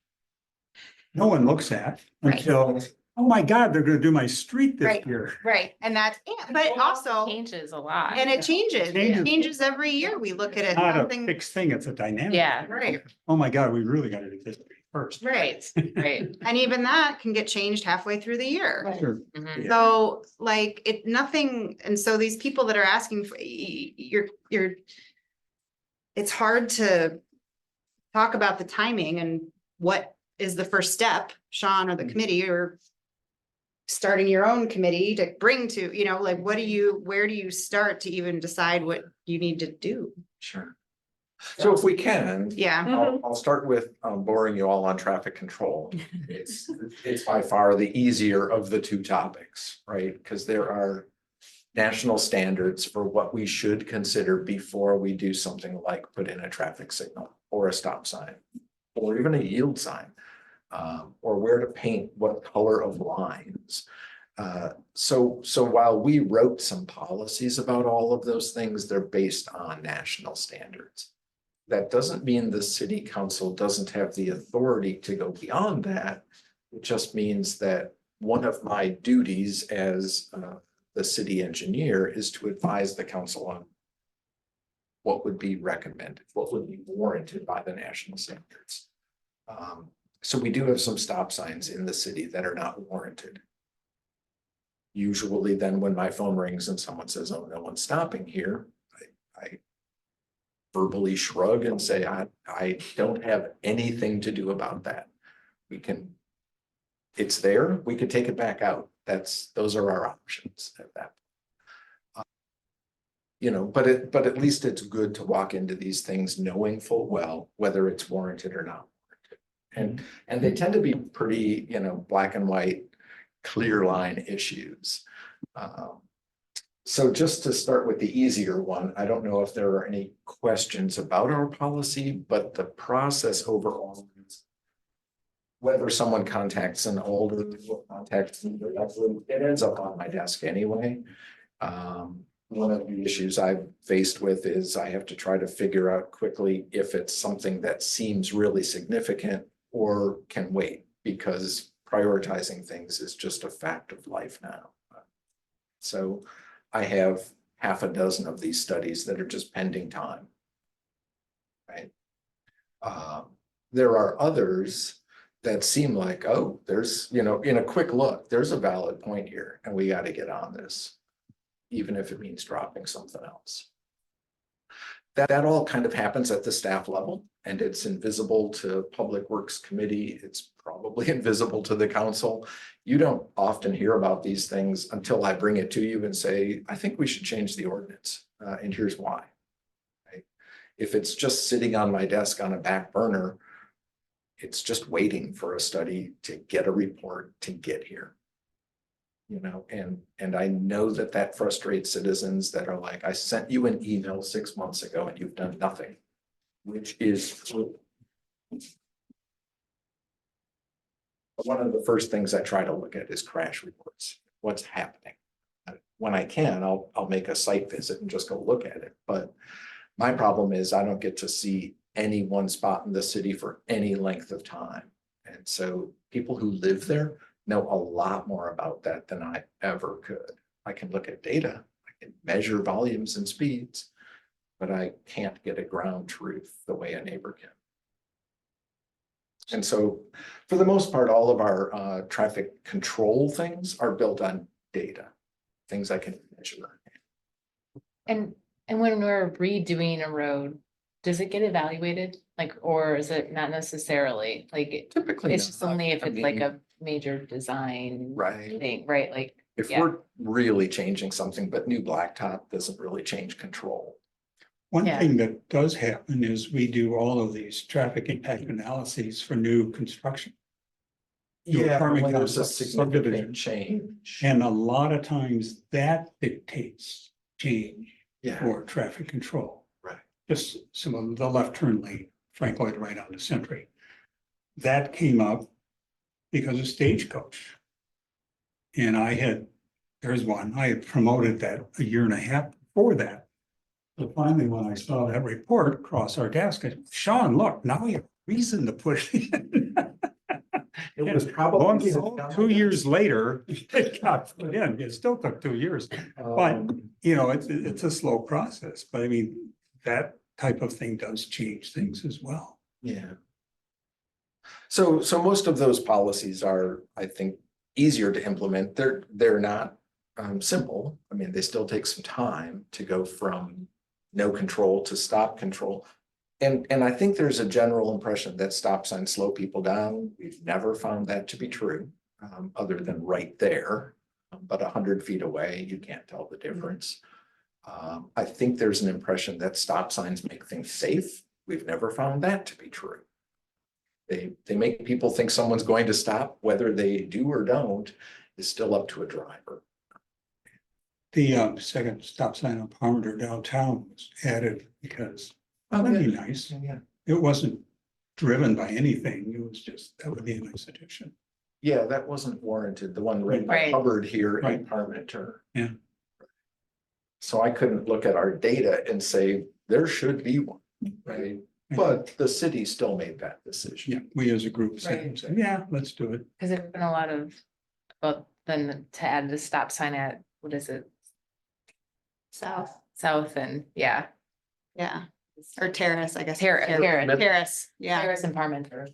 no one looks at Right. until, oh my God, they're gonna do my street this Right. year. right. And that's, but it also, Changes a lot. and it changes. It Changes. changes every year. We look at it, Not a something, fixed thing, it's a dynamic. Yeah. right, Oh my God, we really gotta do this first. right. Right. And even that can get changed halfway through the year. Sure. Mhm. So like it, nothing, and so these people that are asking for, you're. It's hard to talk about the timing and what is the first step, Sean or the committee or. Starting your own committee to bring to, you know, like what do you, where do you start to even decide what you need to do? Sure. So if we can. Yeah, I'll start with boring you all on traffic control. It's by far the easier of the 2 topics, right? Because there are national standards for what we should consider before we do something like put in a traffic signal or a stop sign or even a yield sign. Or where to paint what color of lines. So while we wrote some policies about all of those things, they're based on national standards. That doesn't mean the city council doesn't have the authority to go beyond that. It just means that one of my duties as the city engineer is to advise the council on what would be recommended, what would be warranted by the national standards. So we do have some stop signs in the city that are not warranted. Usually then when my phone rings and someone says, oh, no one's stopping here, I verbally shrug and say, I don't have anything to do about that. We can, it's there, we could take it back out. Those are our options at that. You know, but at least it's good to walk into these things knowing full well whether it's warranted or not. And they tend to be pretty, you know, black and white, clear line issues. So just to start with the easier one, I don't know if there are any questions about our policy, but the process overall is whether someone contacts an older contacts me directly, it ends up on my desk anyway. One of the issues I've faced with is I have to try to figure out quickly if it's something that seems really significant or can wait, because prioritizing things is just a fact of life now. So I have half a dozen of these studies that are just pending time. Right. There are others that seem like, oh, there's, you know, in a quick look, there's a valid point here and we got to get on this, even if it means dropping something else. That all kind of happens at the staff level and it's invisible to Public Works Committee. It's probably invisible to the council. You don't often hear about these things until I bring it to you and say, I think we should change the ordinance. And here's why. Right? If it's just sitting on my desk on a back burner, it's just waiting for a study to get a report to get here. You know, and I know that frustrates citizens that are like, I sent you an email 6 months ago and you've done nothing, which is true. One of the first things I try to look at is crash reports. What's happening? When I can, I'll make a site visit and just go look at it. But my problem is I don't get to see any one spot in the city for any length of time. And so people who live there know a lot more about that than I ever could. I can look at data, I can measure volumes and speeds, but I can't get a ground truth the way a neighbor can. And so for the most part, all of our traffic control things are built on data, things I can measure. And when we're redoing a road, does it get evaluated? Like, or is it not necessarily, like, Typically. it's just not. only if I it's like mean, a major design Right. thing, right? Like, If yeah. we're really changing something, but new blacktop doesn't really change control. One Yeah. thing that does happen is we do all of these traffic impact analyses for new construction. New Yeah, apartment when there's a complex, significant subdivision. change. And a lot of times that dictates change Yeah, for traffic control. right. Just some of the left turn lane, Frank Lloyd right on the Century. That came up because of Stagecoach. And there's one, I had promoted that a year and a half before that. So finally, when I saw that report across our desk, I said, Sean, look, now we have reason to push it in. It was Lo probably. and behold, 2 years later, it got put in. It still took 2 years. But, you know, it's a slow process, but I mean, that type of thing does change things as well. Yeah. So most of those policies are, I think, easier to implement. They're not simple. I mean, they still take some time to go from no control to stop control. And I think there's a general impression that stop signs slow people down. We've never found that to be true, other than right there. But 100 feet away, you can't tell the difference. I think there's an impression that stop signs make things safe. We've never found that to be true. They make people think someone's going to stop, whether they do or don't is still up to a driver. The second stop sign on Palmer downtown was added because that'd be nice. Yeah. It wasn't driven by anything. It was just, that would be a nice addition. Yeah, that wasn't warranted. The one right by Right. Hubbard here in Right. Parmenter. Yeah. So I couldn't look at our data and say, there should be one, right? But the city still made that decision. Yeah, we as a group Right. said, yeah, let's do it. Cause there's been a lot of, well, then to add the stop sign at, what is it? South, South and, yeah. yeah, or terrace, I guess. Terrace, terrace. Terrace, yeah. Terrace and Parmenter.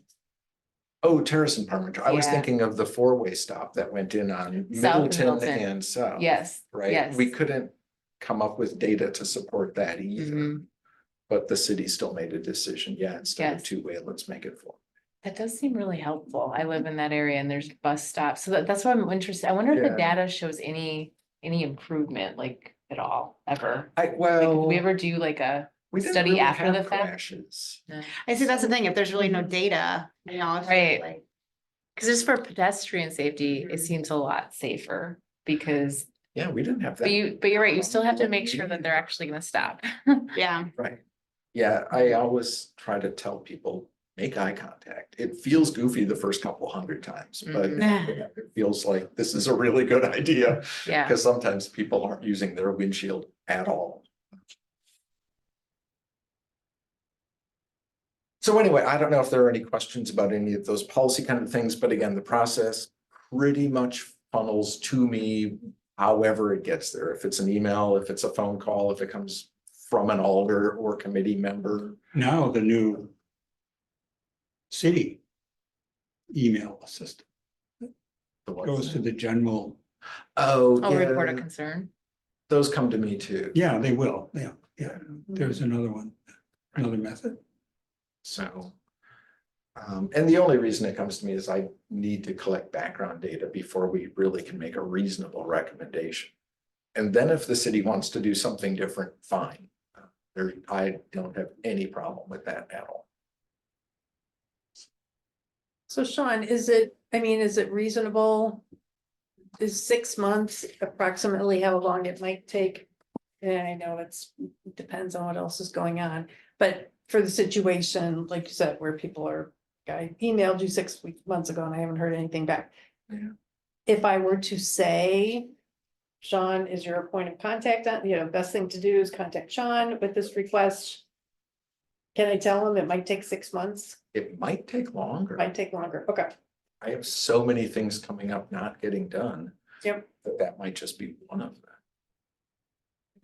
Oh, Terrace and Parmenter. I was Yeah. thinking of the four-way stop that went in on South and Middleton Middleton. and South. Yes, Right? yes. We couldn't come up with data to support that either. Mhm. But the city still made a decision. Yeah, instead of Yes. two-way, let's make it four. That does seem really helpful. I live in that area and there's bus stops. So that's why I'm interested. I wonder if the Yeah. data shows any improvement, like at all, ever. I, Like, did well, we ever do like a, we didn't study really after have the fact? crashes. I see, that's the thing, if there's really no data, you know. if Right. like- because just for pedestrian safety, it seems a lot safer because, Yeah, we didn't have that. but you're right, you still have to make sure that they're actually gonna stop. Yeah, Right. Yeah, I always try to tell people, make eye contact. It feels goofy the first couple hundred times, but Mhm. it feels like this is a really good idea. Yeah, Because sometimes people aren't using their windshield at all. So anyway, I don't know if there are any questions about any of those policy kind of things, but again, the process pretty much funnels to me however it gets there. If it's an email, if it's a phone call, if it comes from an alder or committee member. Now the new city email system goes to the general, Oh, I'll report a yeah, concern. those come to me too. yeah, they will, yeah, there's another one, another method. So. And the only reason it comes to me is I need to collect background data before we really can make a reasonable recommendation. And then if the city wants to do something different, fine. I don't have any problem with that at all. So Sean, is it reasonable? Is 6 months approximately how long it might take? And I know depends on what else is going on, but for the situation, like you said, where people are, I emailed you 6 months ago and I haven't heard anything back. Yeah. If I were to say, Sean is your point of contact on, best thing to do is contact Sean with this request. Can I tell him it might take 6 months? It might take longer. Might take longer. Okay. I have so many things coming up not getting done. Yep. That might just be one of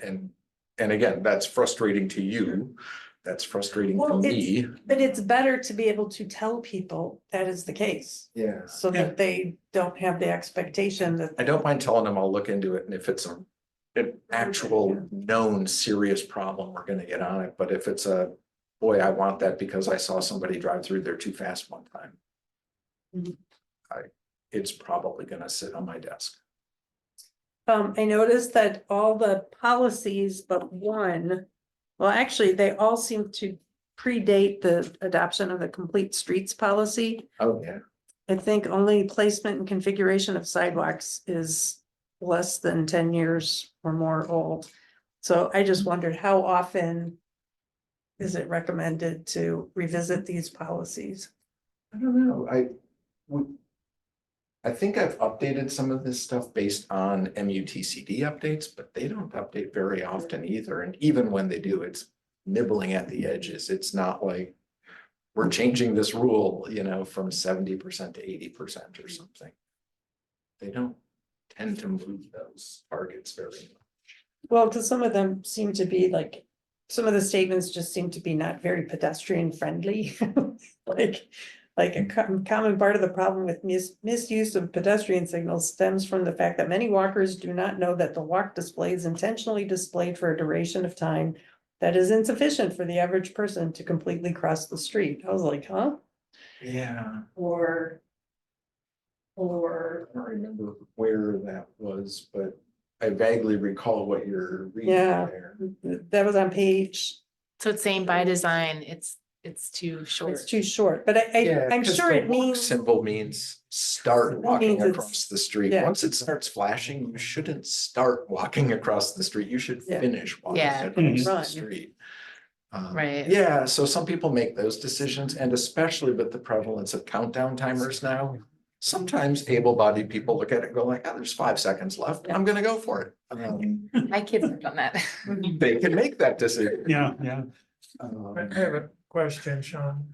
them. And again, that's frustrating to you. That's frustrating to Well, me. But it's better to be able to tell people that is the case, Yeah. so that they don't have the expectation that. I don't mind telling them I'll look into it, and if it's an actual known serious problem, we're gonna get on it, but if it's a boy, I want that because I saw somebody drive through there too fast one time. Mhm. It's probably gonna sit on my desk. I noticed that all the policies but one, well, actually, they all seem to predate the adoption of the complete streets policy. Oh, yeah. I think only placement and configuration of sidewalks is less than 10 years or more old. So I just wondered how often is it recommended to revisit these policies? I don't know, I think I've updated some of this stuff based on MUTCD updates, but they don't update very often either. And even when they do, it's nibbling at the edges. It's not like we're changing this rule, from 70% to 80% or something. They don't tend to move those targets very much. Well, because some of them seem to be like, some of the statements just seem to be not very pedestrian friendly. Like a common part of the problem with misuse of pedestrian signals stems from the fact that many walkers do not know that the walk display is intentionally displayed for a duration of time that is insufficient for the average person to completely cross the street. I was like, huh? Yeah, Or I don't remember where that was, but I vaguely recall what you're reading Yeah. there. that was on page, So it's saying by design, it's too short. it's too short, but I'm 'Cause sure the it walk means. symbol means start It walking means it's- across the street. yeah. Once it starts flashing, you shouldn't start walking across the street. You should Yeah. finish walking Yeah. across the Run. street. Right. Yeah, so some people make those decisions, and especially with the prevalence of countdown timers now. Sometimes able-bodied people look at it and go like, oh, there's 5 seconds left. I'm gonna go for it. My kids have done that. They can make that decision. Yeah, yeah. I have a question, Sean,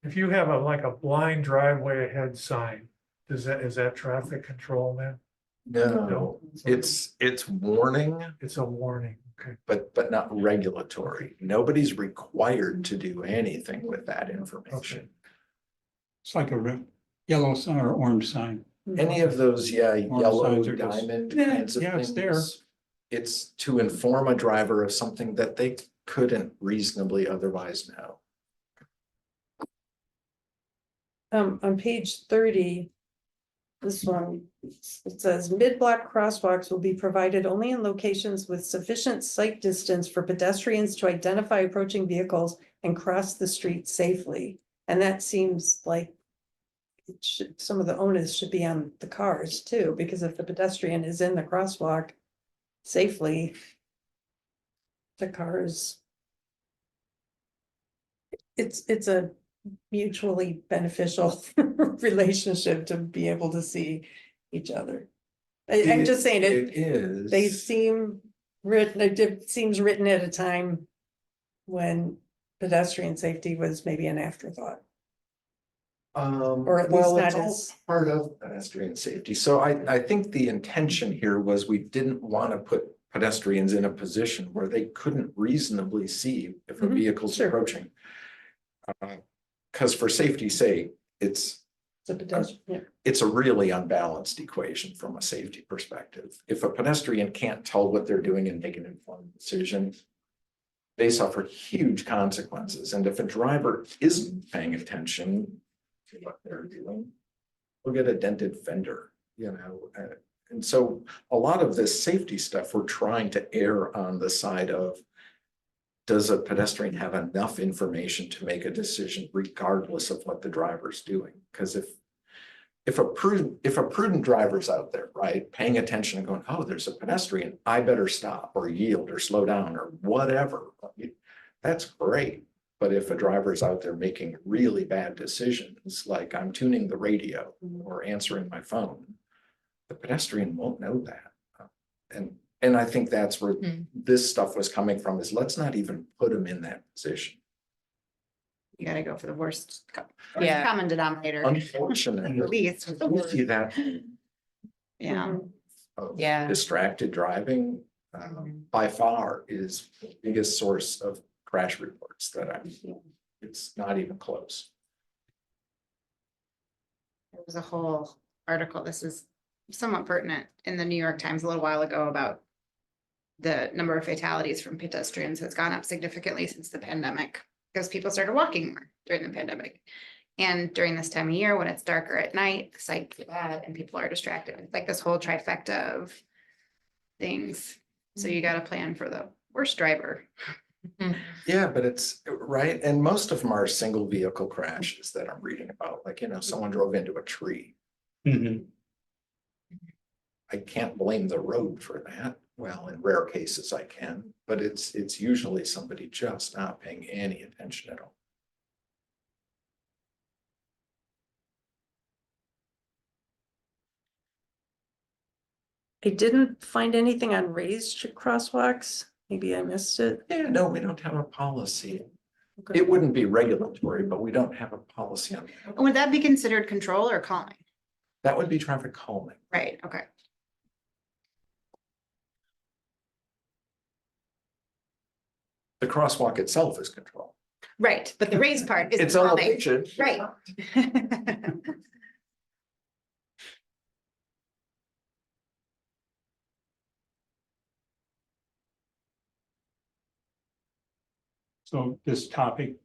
if you have like a blind driveway ahead sign, is that traffic control then? No, it's warning, It's a warning, okay. but not regulatory. Nobody's required to do anything with that information. It's like a yellow sign or orange sign. Any of those, yellow signs are just- diamond Yeah, kinds of yeah, it's there. things. It's to inform a driver of something that they couldn't reasonably otherwise know. On page 30. This one, it says mid-block crosswalks will be provided only in locations with sufficient sight distance for pedestrians to identify approaching vehicles and cross the street safely. And that seems like it should, some of the onus should be on the cars too, because if the pedestrian is in the crosswalk safely, the cars. It's a mutually beneficial relationship to be able to see each other. I'm just saying It it, is. they seem written, it seems written at a time when pedestrian safety was maybe an afterthought. Or at least Well, it's not all as- part of pedestrian safety. So I think the intention here was we didn't want to put pedestrians in a position where they couldn't reasonably see if a Mhm, vehicle's sure. approaching. Because for safety's sake, it's The pedestrian, yeah. it's a really unbalanced equation from a safety perspective. If a pedestrian can't tell what they're doing and make an informed decision, they suffer huge consequences. And if a driver isn't paying attention to what they're doing, we'll get a dented fender, And so a lot of this safety stuff, we're trying to err on the side of, does a pedestrian have enough information to make a decision regardless of what the driver's doing? Because if a prudent driver's out there, right, paying attention and going, oh, there's a pedestrian, I better stop or yield or slow down or whatever, that's great. But if a driver's out there making really bad decisions, like I'm tuning the radio or answering my phone, the pedestrian won't know that. And I think that's where this stuff was coming from, is let's not even put them in that position. You gotta go for the worst Yeah. common denominator, Unfortunately, at least. we see that Yeah, Mhm. of Yeah. distracted driving by far is the biggest source of crash reports it's not even close. there was a whole article, this is somewhat pertinent, in the New York Times a little while ago about the number of fatalities from pedestrians has gone up significantly since the pandemic. because people started walking more during the pandemic. And during this time of year, when it's darker at night, the sights are bad and people are distracted. It's like this whole trifecta of things. So you gotta plan for the worst driver. Yeah, but it's right. And most of them are single vehicle crashes that I'm reading about, like, someone drove into a tree. Mhm. I can't blame the road for that. Well, in rare cases I can, but it's usually somebody just not paying any attention at all. I didn't find anything on raised crosswalks. Maybe I missed it. Yeah, no, we don't have a policy. Okay. It wouldn't be regulatory, but we don't have a policy on that. Would that be considered control or calming? That would be traffic calming. Right, okay. The crosswalk itself is control. Right, but the raised part is It's calming. elevation. Right. So this topic,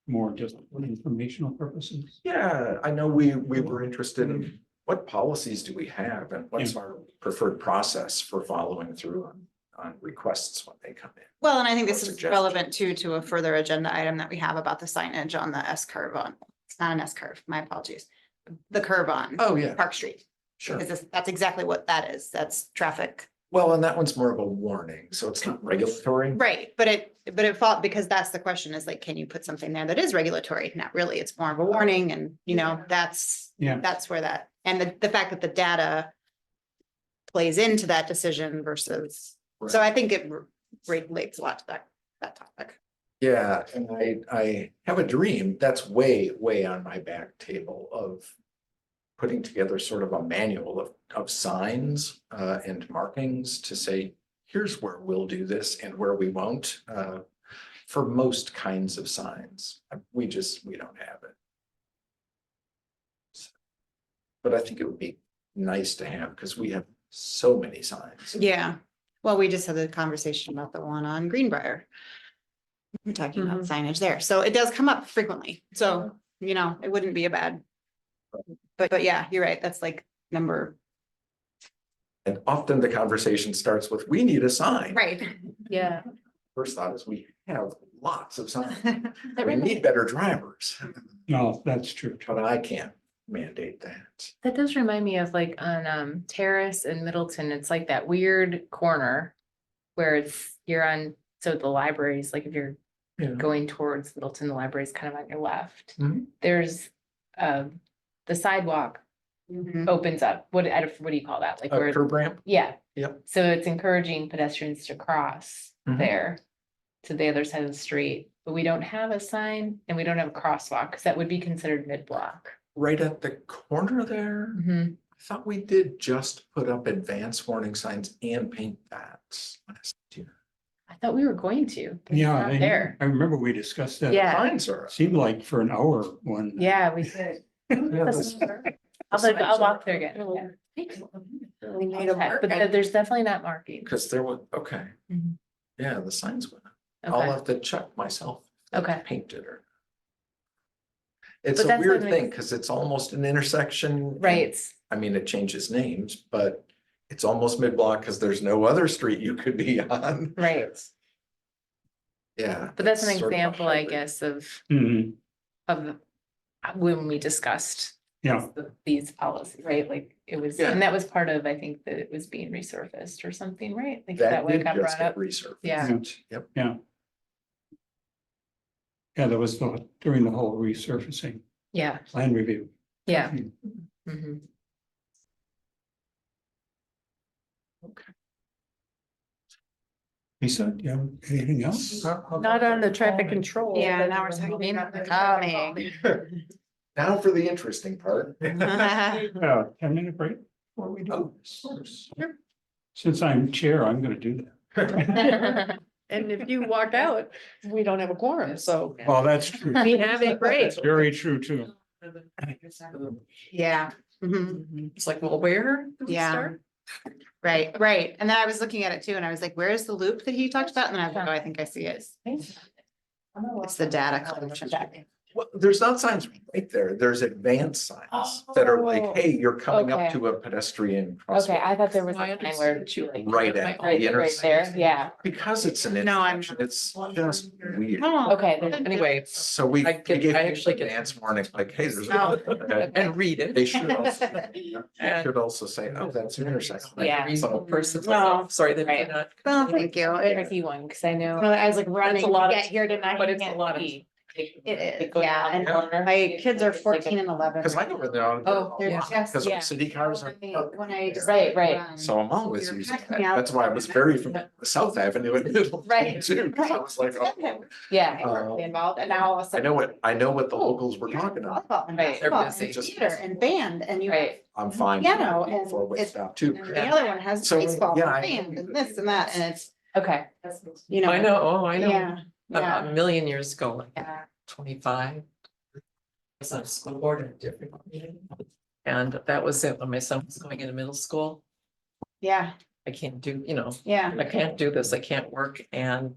more just for informational purposes. Yeah, I know we were interested in what policies do we have and what's our preferred process for following through on requests when they come in. Well, and I think this is Suggestion. relevant too, to a further agenda item that we have about the signage on the S curve on, it's not an S curve, my apologies. The curve on Oh, yeah, Park Street, sure. because that's exactly what that is. That's traffic. Well, and that one's more of a warning, so it's not regulatory. Right, but it fought, because that's the question is like, can you put something there that is regulatory? Not really, it's more of a warning and, that's where that, and the fact that the data plays into that decision versus, so I think it relates a lot to that topic. Yeah, and I have a dream that's way on my back table of putting together sort of a manual of signs and markings to say, here's where we'll do this and where we won't, for most kinds of signs. We don't have it. But I think it would be nice to have, because we have so many signs. Yeah, well, we just had the conversation about the one on Greenbrier. We're talking about signage there, so it does come up frequently, so, it wouldn't be a bad. But yeah, you're right, that's like number. And often the conversation starts with, we need a sign. Right. Yeah. First thought is we have lots of signs. That We reminds- need better drivers, No, that's true. but I can't mandate that. That does remind me of like on Terrace in Middleton, it's like that weird corner where you're on, so the libraries, like if you're Yeah. going towards Middleton, the library is kind of on your left. Mhm. There's the sidewalk opens up. What do you call that? Like A where, curb ramp? yeah. Yep. So it's encouraging pedestrians to cross Mhm. there to the other side of the street, but we don't have a sign and we don't have a crosswalk because that would be considered mid-block. Right at the corner there, Mhm. I thought we did just put up advance warning signs and paint that last year. I thought we were going to. but it's Yeah, not there. I remember we discussed that. Yeah. Signs are. Seemed like for an hour when. Yeah, we did. Yeah, I'll walk there again. Yeah. We made 'em work. But there's definitely not marking. Because there was, okay. Mhm. Yeah, the signs went up. I'll Okay, have to check myself. if they Okay. Painted or. It's But a that's weird what thing, makes- because it's almost an intersection. and, right. I mean, it changes names, but it's almost mid-block because there's no other street you could be on. Right. Yeah. But that's an it's sort of a example, I hybrid. guess, of Mhm. when we discussed Yeah, these policies, right? Like it was, Yeah. and that was part of, I think, that it was being resurfaced or something, right? Like That that way it did got just brought get up. resurfaced. Yeah. Yep. yeah, that was during the whole resurfacing Yeah, plan review. yeah. Mhm. Mhm. Lisa, do you have anything else? Not on the traffic control. Yeah, now we're talking about the calming. Now for the interesting part. 10-minute break before we Oh, do this. Since I'm chair, I'm gonna do that. And if you walk out, we don't have a quorum, so Well, that's true. we have a break. Very true too. Yeah. Mhm. It's like, well, where? do we Yeah. start? Right. And then I was looking at it too, and I was like, where's the loop that he talked about? And then I was like, oh, I think I see it. It's the data collection. Well, there's not signs right there. There's advanced signs that are like, Oh, hey, you're coming up okay. to a pedestrian Okay, crosswalk. I thought there was I a sign understood where what you like, Right at the right there, intersection. yeah. Because it's an No, I'm intersection, it's just weird. Oh, Okay, then- Anyway, So we I get- gave I you actually get- advance warning, like, hey, there's. Oh. and read it. They should also, And- should also say, oh, that's an intersection. Like Yeah. a reasonable person. No. Sorry, they Right. cannot. Well, thank you. Tricky one, because I know. I was like running a to lot of- get here tonight. But it's a lot of. It is, yeah, and my kids are 14 and 11. Cause I go in there. Oh, they're Yeah. just. Cause Yeah. city cars are. When I just. Right, right. run. So I'm always You're using checking that. out That's why I was very familiar with South Avenue in Middleton Right. too. 'Cause I was like, oh, Yeah, Work involved, and now all of a I sudden. know what the locals were talking about. Volleyball and Right. They're basketball busy. and theater and band and you. right. I'm fine. Piano and Four-way it's- stop too. And the other one has So, baseball yeah, and I- band and this and that, and it's, Okay. you know. I know, oh, I know. Yeah, yeah. A million years ago, like Yeah. 25. I was on school board in a different community. And that was it when my son was going into middle school. Yeah, I can't do, you know, yeah. I can't do this, I can't work and.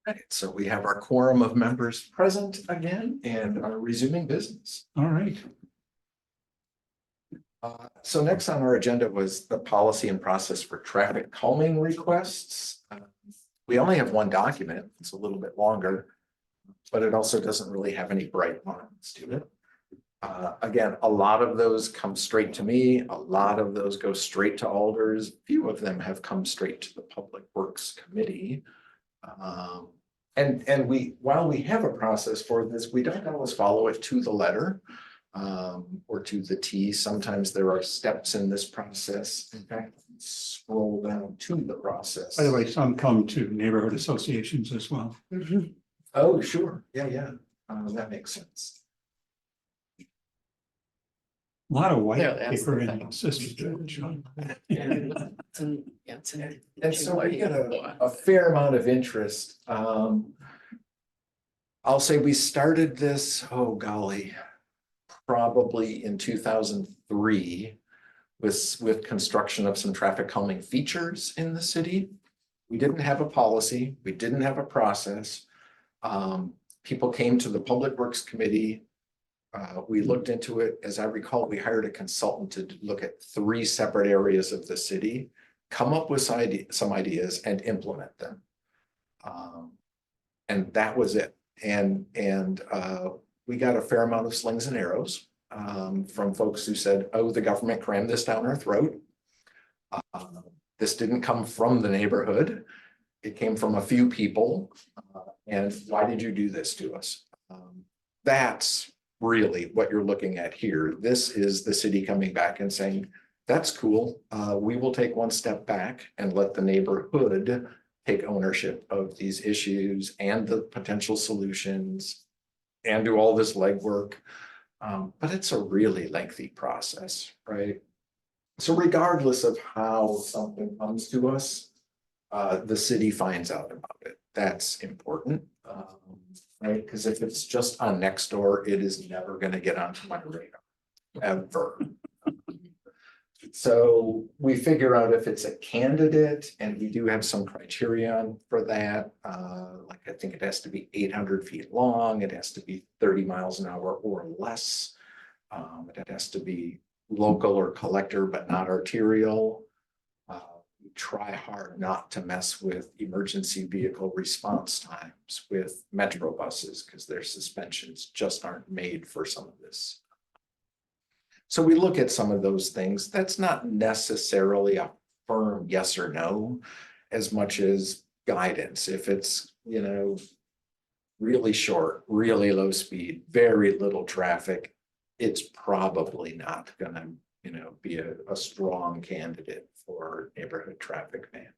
Right, so we have our quorum of members present again and are resuming business. All right. So next on our agenda was the policy and process for traffic calming requests. We only have one document. It's a little bit longer, but it also doesn't really have any bright lines to it. Again, a lot of those come straight to me. A lot of those go straight to alders. Few of them have come straight to the Public Works Committee. And while we have a process for this, we don't always follow it to the letter or to the T. Sometimes there are steps in this process. In fact, scroll down to the process. By the way, some come to neighborhood associations as well. Oh, sure. Yeah. That makes sense. A lot of white Yeah, that's paper the in thing. the system, John. It's in- yeah, it's in- And so we get a fair amount of interest. I'll say we started this, oh golly, probably in 2003 with construction of some traffic calming features in the city. We didn't have a policy. We didn't have a process. People came to the Public Works Committee. We looked into it. As I recall, we hired a consultant to look at 3 separate areas of the city, come up with some ideas and implement them. And that was it. And we got a fair amount of slings and arrows from folks who said, oh, the government crammed this down our throat. This didn't come from the neighborhood. It came from a few people. And why did you do this to us? That's really what you're looking at here. This is the city coming back and saying, that's cool. We will take one step back and let the neighborhood take ownership of these issues and the potential solutions and do all this legwork. But it's a really lengthy process, right? So regardless of how something comes to us, the city finds out about it. That's important, right? Because if it's just on Nextdoor, it is never going to get onto my radar, ever. So we figure out if it's a candidate, and we do have some criterion for that. Like I think it has to be 800 feet long. It has to be 30 miles an hour or less. It has to be local or collector, but not arterial. We try hard not to mess with emergency vehicle response times with metro buses because their suspensions just aren't made for some of this. So we look at some of those things. That's not necessarily a firm yes or no, as much as guidance. If it's, really short, really low speed, very little traffic, it's probably not gonna, be a strong candidate for neighborhood traffic management.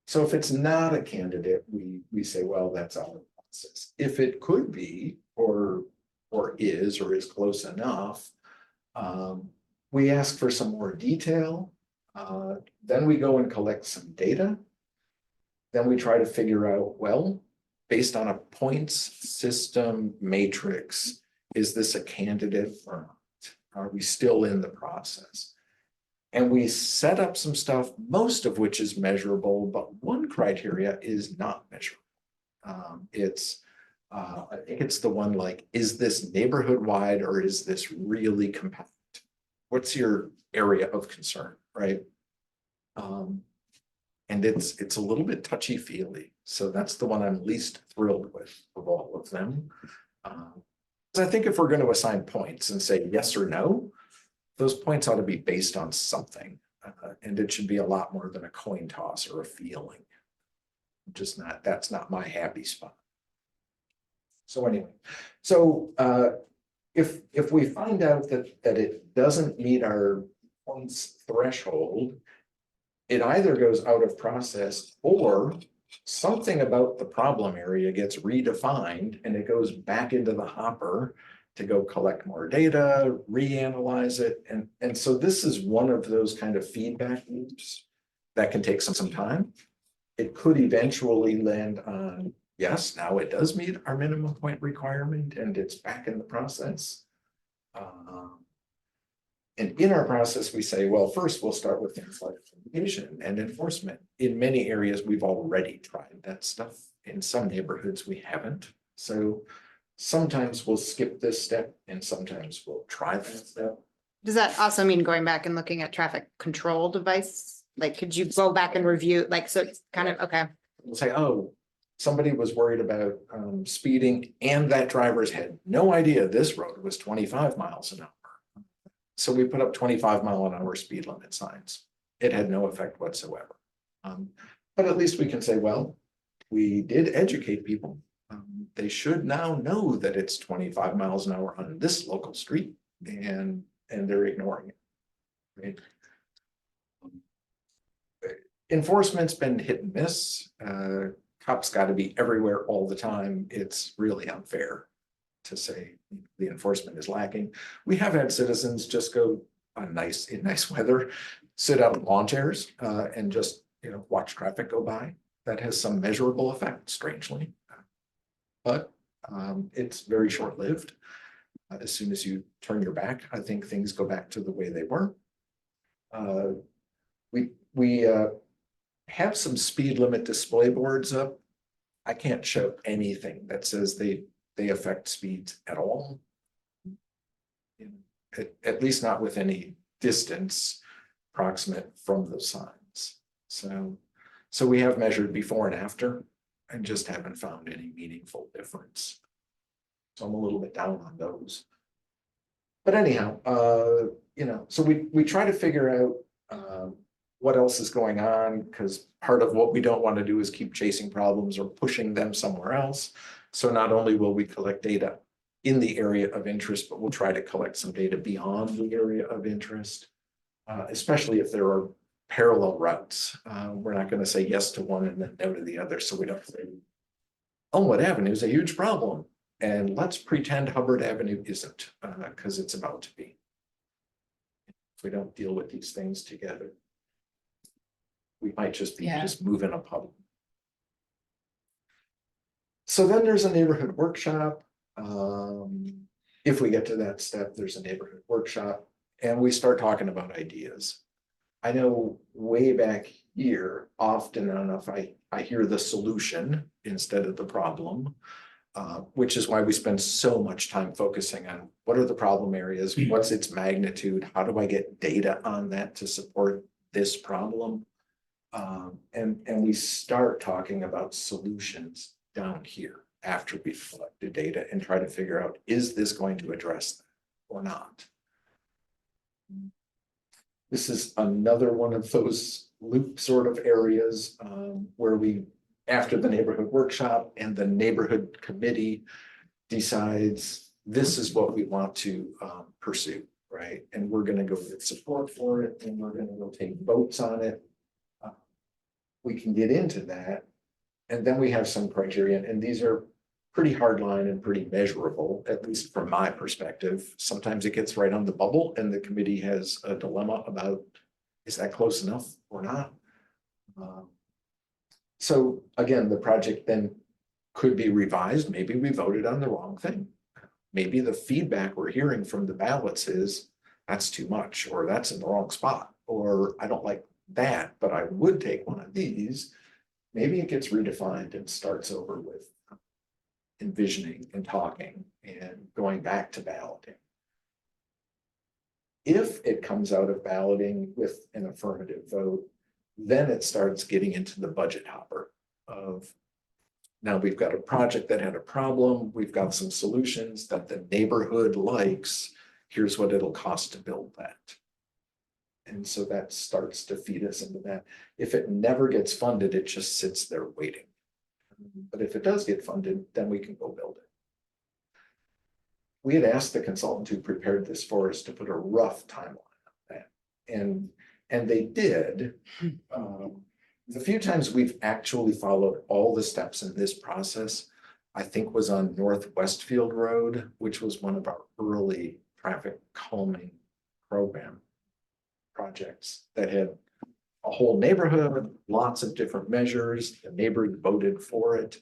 So if it's not a candidate, we say, well, that's our process. If it could be, or is close enough, we ask for some more detail. Then we go and collect some data. Then we try to figure out, well, based on a points system matrix, is this a candidate or not? Are we still in the process? And we set up some stuff, most of which is measurable, but one criteria is not measurable. I think it's the one like, is this neighborhood wide or is this really compact? What's your area of concern, right? And it's a little bit touchy feely. So that's the one I'm least thrilled with of all of them. I think if we're going to assign points and say yes or no, those points ought to be based on something. And it should be a lot more than a coin toss or a feeling. That's not my happy spot. So anyway, if we find out that it doesn't meet our points threshold, it either goes out of process or something about the problem area gets redefined and it goes back into the hopper to go collect more data, reanalyze it. And so this is one of those kind of feedback loops that can take some time. It could eventually land on, yes, now it does meet our minimum point requirement and it's back in the process. And in our process, we say, well, first we'll start with things like communication and enforcement. In many areas, we've already tried that stuff. In some neighborhoods, we haven't. So Sometimes we'll skip this step and sometimes we'll try that step. Does that also mean going back and looking at traffic control device? Like, could you go back and review, like, so it's kind of, okay, We'll say, oh, somebody was worried about speeding and that drivers had no idea this road was 25 miles an hour. So we put up 25-mile-an-hour speed limit signs. It had no effect whatsoever. But at least we can say, well, we did educate people. They should now know that it's 25 miles an hour on this local street, and they're ignoring it. Right? Enforcement's been hit and miss. Cops got to be everywhere all the time. It's really unfair to say the enforcement is lacking. We have had citizens just go on in nice weather, sit out in lawn chairs and just, watch traffic go by. That has some measurable effect, strangely. But it's very short-lived. As soon as you turn your back, I think things go back to the way they were. We have some speed limit display boards up. I can't show anything that says they affect speeds at all. At least not with any distance proximate from the signs. So we have measured before and after and just haven't found any meaningful difference. So I'm a little bit down on those. But anyhow, so we try to figure out what else is going on, because part of what we don't want to do is keep chasing problems or pushing them somewhere else. So not only will we collect data in the area of interest, but we'll try to collect some data beyond the area of interest, especially if there are parallel routes. We're not going to say yes to one and then no to the other. So we don't say, Elmwood Avenue is a huge problem, and let's pretend Hubbard Avenue isn't, because it's about to be. If we don't deal with these things together, we might just be moving a puddle. So then there's a neighborhood workshop. If we get to that step, there's a neighborhood workshop and we start talking about ideas. I know way back here, often enough, I hear the solution instead of the problem, which is why we spend so much time focusing on what are the problem areas, what's its magnitude, how do I get data on that to support this problem? And we start talking about solutions down here after we've collected data and try to figure out, is this going to address that or not? This is another one of those loop sort of areas where we, after the neighborhood workshop and the neighborhood committee decides this is what we want to pursue, right? And we're going to go get support for it and we're going to go take votes on it. We can get into that. And then we have some criteria, and these are pretty hard line and pretty measurable, at least from my perspective. Sometimes it gets right on the bubble and the committee has a dilemma about, is that close enough or not? So again, the project then could be revised. Maybe we voted on the wrong thing. Maybe the feedback we're hearing from the ballots is that's too much, or that's in the wrong spot, or I don't like that, but I would take one of these. Maybe it gets redefined and starts over with envisioning and talking and going back to balloting. If it comes out of balloting with an affirmative vote, then it starts getting into the budget hopper of, now we've got a project that had a problem, we've got some solutions that the neighborhood likes, here's what it'll cost to build that. And so that starts to feed us into that. If it never gets funded, it just sits there waiting. But if it does get funded, then we can go build it. We had asked the consultant who prepared this for us to put a rough timeline on that. And they did. The few times we've actually followed all the steps in this process, I think was on North Westfield Road, which was one of our early traffic calming program projects that had a whole neighborhood, lots of different measures, the neighbors voted for it.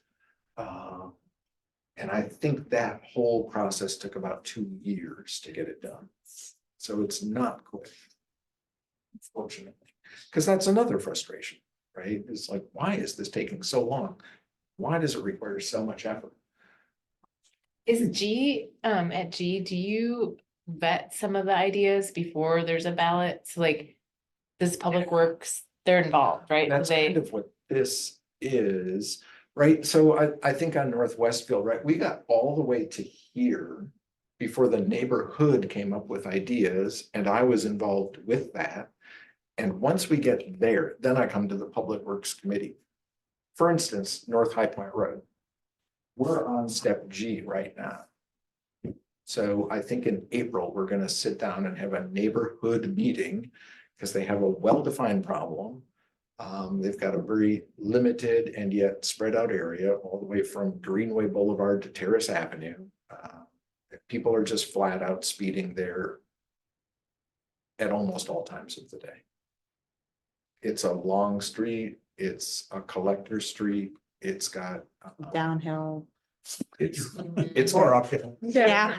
And I think that whole process took about 2 years to get it done. So it's not quick, unfortunately, because that's another frustration, right? It's like, why is this taking so long? Why does it require so much effort? Is G, at G, do you vet some of the ideas before there's a ballot? So like, this Public Works, they're involved, right? That's They, kind of what this is, right? So I think on North Westfield, right, we got all the way to here before the neighborhood came up with ideas, and I was involved with that. And once we get there, then I come to the Public Works Committee. For instance, North High Point Road. We're on step G right now. So I think in April, we're gonna sit down and have a neighborhood meeting because they have a well-defined problem. They've got a very limited and yet spread out area all the way from Greenway Boulevard to Terrace Avenue. People are just flat out speeding there at almost all times of the day. It's a long street, it's a collector street, it's got. Downhill. It's Or more uphill. Yeah.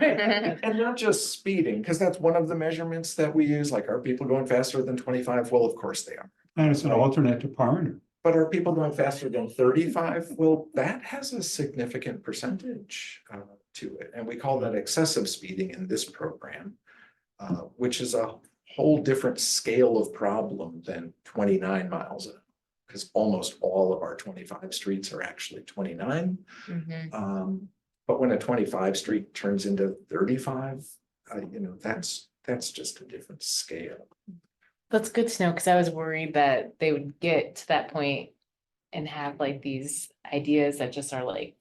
and not just speeding, because that's one of the measurements that we use, like, are people going faster than 25? Well, of course they are. And it's an alternate to Parner. But are people going faster than 35? Well, that has a significant percentage to it. And we call that excessive speeding in this program, which is a whole different scale of problem than 29 miles an hour. Because almost all of our 25 streets are actually 29. Mhm. But when a 25 street turns into 35, that's just a different scale. That's good to know, because I was worried that they would get to that point and have like these ideas that just are like.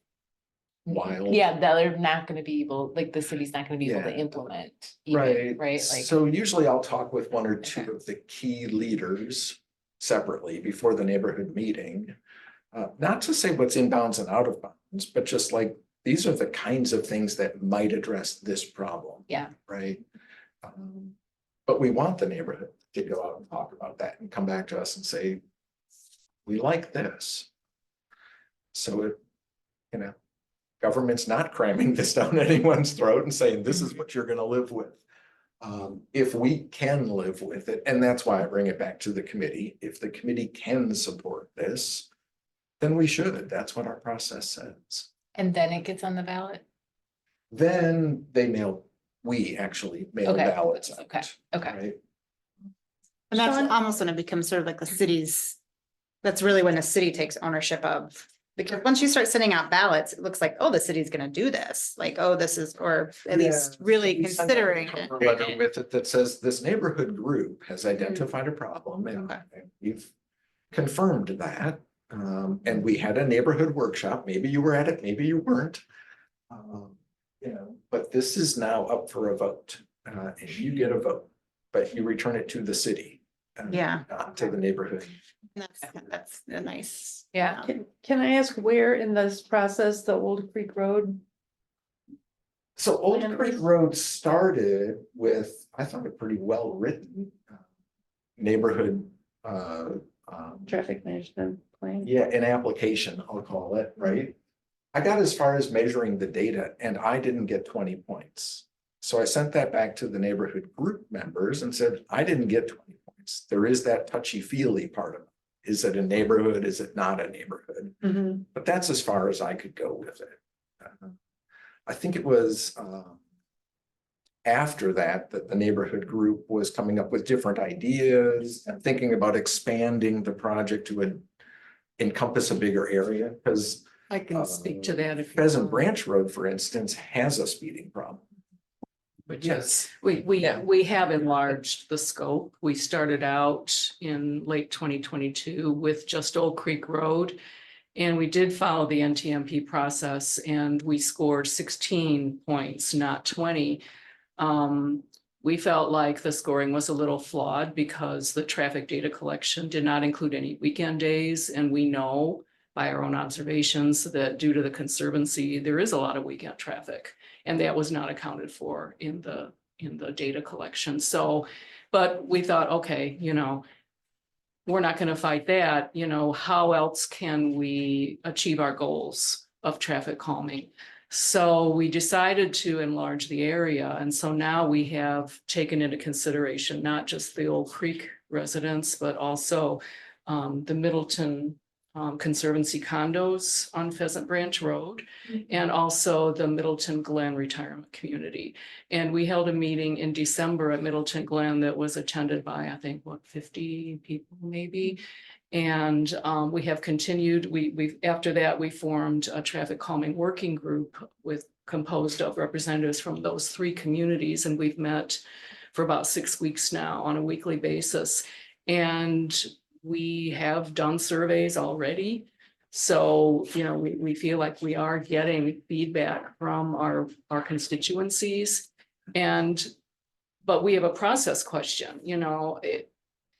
Wild. Yeah, that they're not gonna be able, like, the city's not gonna be able to Yeah. implement. Even, right, like, So usually I'll talk with one or two Okay. of the key leaders separately before the neighborhood meeting. Not to say what's in bounds and out of bounds, but just like, these are the kinds of things that might address this problem. Yeah. Right? But we want the neighborhood to go out and talk about that and come back to us and say, we like this. So government's not cramming this down anyone's throat and saying, this is what you're gonna live with. If we can live with it, and that's why I bring it back to the committee, if the committee can support this, then we should. That's what our process says. and then it gets on the ballot. Then we actually mail Okay, ballots out. okay, okay. Right? And that's Sean? almost when it becomes sort of like the city's, that's really when the city takes ownership of. Because once you start sending out ballots, it looks like, oh, the city's gonna do this, like, oh, this is, or at least really We send out a considering it. cover letter with it that says this neighborhood group has identified a problem and Okay. we've confirmed that. And we had a neighborhood workshop. Maybe you were at it, maybe you weren't. But this is now up for a vote. And you get a vote, but you return it to the city. Yeah. Not to the neighborhood. That's a nice. Yeah. Can I ask where in this process the Old Creek Road? So Old Plan Creek was- Road started with, I thought, a pretty well-written neighborhood, Traffic management plan? yeah, an application, I'll call it, right? I got as far as measuring the data and I didn't get 20 points. So I sent that back to the neighborhood group members and said, I didn't get 20 points. There is that touchy-feely part of it. Is it a neighborhood? Is it not a neighborhood? Mhm. But that's as far as I could go with it. I think it was after that the neighborhood group was coming up with different ideas and thinking about expanding the project to encompass a bigger area, because I can speak to that if. you Pheasant want. Branch Road, for instance, has a speeding problem. Which is, we have enlarged the scope. We started out in late 2022 with just Old Creek Road. And we did follow the NTMP process and we scored 16 points, not 20. We felt like the scoring was a little flawed because the traffic data collection did not include any weekend days. And we know by our own observations that due to the Conservancy, there is a lot of weekend traffic. And that was not accounted for in the data collection. So, but we thought, okay, we're not going to fight that. How else can we achieve our goals of traffic calming? So we decided to enlarge the area. And so now we have taken into consideration, not just the Old Creek residents, but also the Middleton Conservancy condos on Pheasant Branch Road, and also the Middleton Glen Retirement Community. And we held a meeting in December at Middleton Glen that was attended by, I think, 50 people maybe. And we have continued, after that, we formed a traffic calming working group composed of representatives from those 3 communities. And we've met for about 6 weeks now on a weekly basis. And we have done surveys already. So, we feel like we are getting feedback from our constituencies. But we have a process question,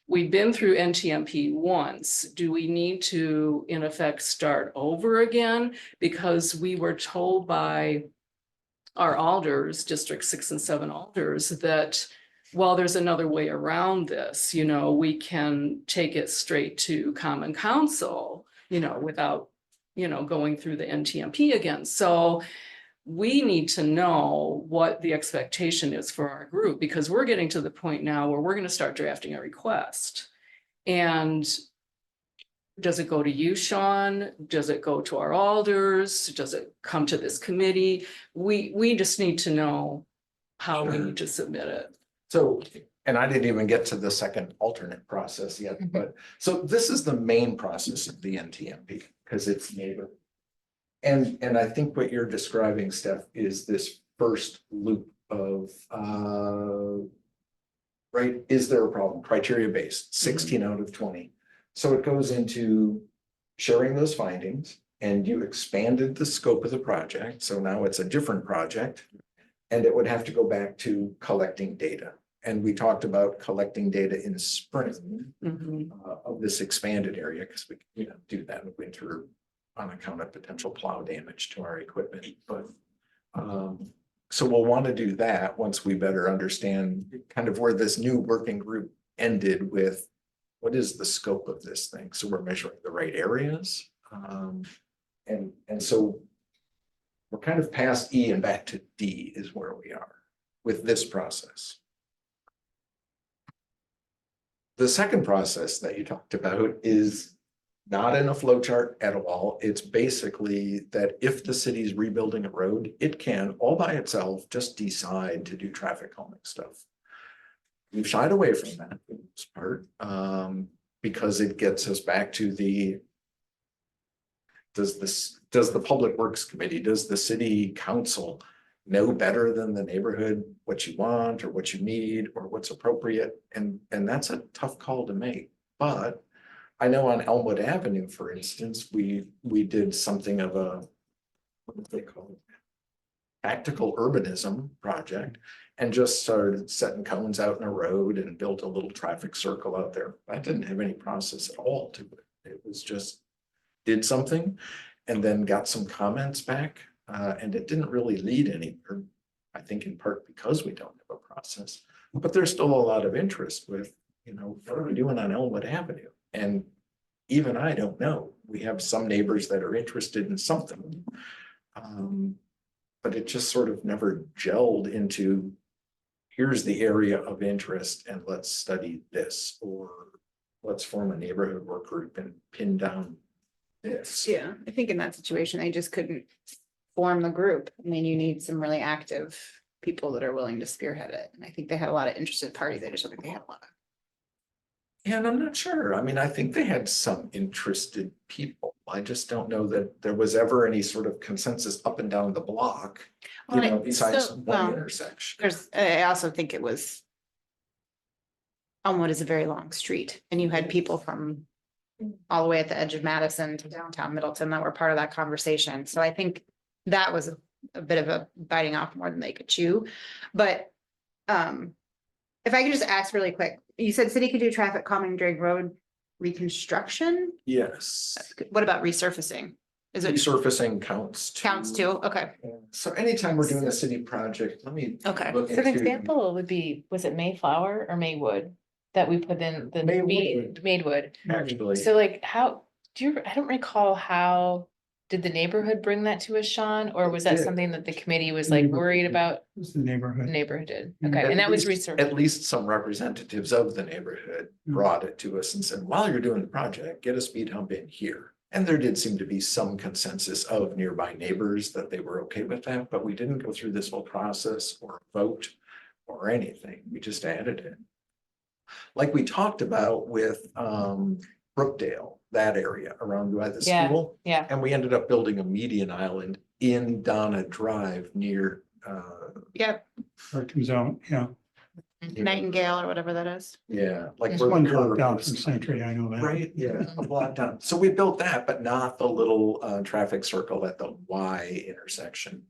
we've been through NTMP once. Do we need to, in effect, start over again? Because we were told by our alders, District 6 and 7 alders, that while there's another way around this, we can take it straight to Common Council, without, going through the NTMP again. So we need to know what the expectation is for our group, because we're getting to the point now where we're going to start drafting a request. And does it go to you, Sean? Does it go to our alders? Does it come to this committee? We just need to know how we need to submit it. So, and I didn't even get to the second alternate process yet, but so this is the main process of the NTMP because it's neighbor. And I think what you're describing, Steph, is this first loop of, right, is there a problem? Criteria based, 16 out of 20. So it goes into sharing those findings, and you expanded the scope of the project. So now it's a different project, and it would have to go back to collecting data. And we talked about collecting data in spring of this expanded area, because we do that in winter on account of potential plow damage to our equipment. But so we'll want to do that once we better understand kind of where this new working group ended with what is the scope of this thing. So we're measuring the right areas. And so we're kind of past E and back to D is where we are with this process. The second process that you talked about is not in a flow chart at all. It's basically that if the city's rebuilding a road, it can all by itself just decide to do traffic calming stuff. We've shied away from that for the most part because it gets us back to does the Public Works Committee, does the city council know better than the neighborhood what you want or what you need or what's appropriate? And that's a tough call to make. But I know on Elmwood Avenue, for instance, we did something of a, what do they call it? Tactical urbanism project, and just started setting cones out in a road and built a little traffic circle out there. I didn't have any process at all to it. It was just did something and then got some comments back. And it didn't really lead anywhere, I think in part because we don't have a process, but there's still a lot of interest with, what are we doing on Elmwood Avenue? And even I don't know. We have some neighbors that are interested in something. But it just sort of never gelled into, here's the area of interest and let's study this, or let's form a neighborhood work group and pin down this. Yeah, I think in that situation, they just couldn't form the group. I mean, you need some really active people that are willing to spearhead it. And I think they had a lot of interested parties. I just don't think they had a lot. And I'm not sure. I mean, I think they had some interested people. I just don't know that there was ever any sort of consensus up and down the block, besides one intersection. I also think it was Elmwood is a very long street, and you had people from all the way at the edge of Madison to downtown Middleton that were part of that conversation. So I think that was a bit of a biting off more than they could chew. But if I could just ask really quick, you said city could do traffic calming during road reconstruction? Yes. What about resurfacing? Is it Resurfacing counts too. counts too? Okay, So anytime we're doing a city project, let me. okay. look So an into- example would be, was it Mayflower or Maywood that we put in the Maywood? Actually. So like how, I don't recall how, did the neighborhood bring that to us, Sean? Or was that did. something that the committee was like worried about? It was the neighborhood. The neighborhood did, Mm. okay, and that was At research. least some representatives of the neighborhood brought it to us and said, while you're doing the project, get a speed hump in here. And there did seem to be some consensus of nearby neighbors that they were okay with that, but we didn't go through this whole process or vote or anything. We just added it. Like we talked about with Brookdale, that area around by the Yeah, school. yeah. And we ended up building a median island in Donna Drive near Yep, Or it comes out, yeah. Nightingale or whatever that is. yeah, like. It's where the One block curve down is. from Century, I know that. Right, yeah, a block down. So we built that, but not the little traffic circle at the Y intersection.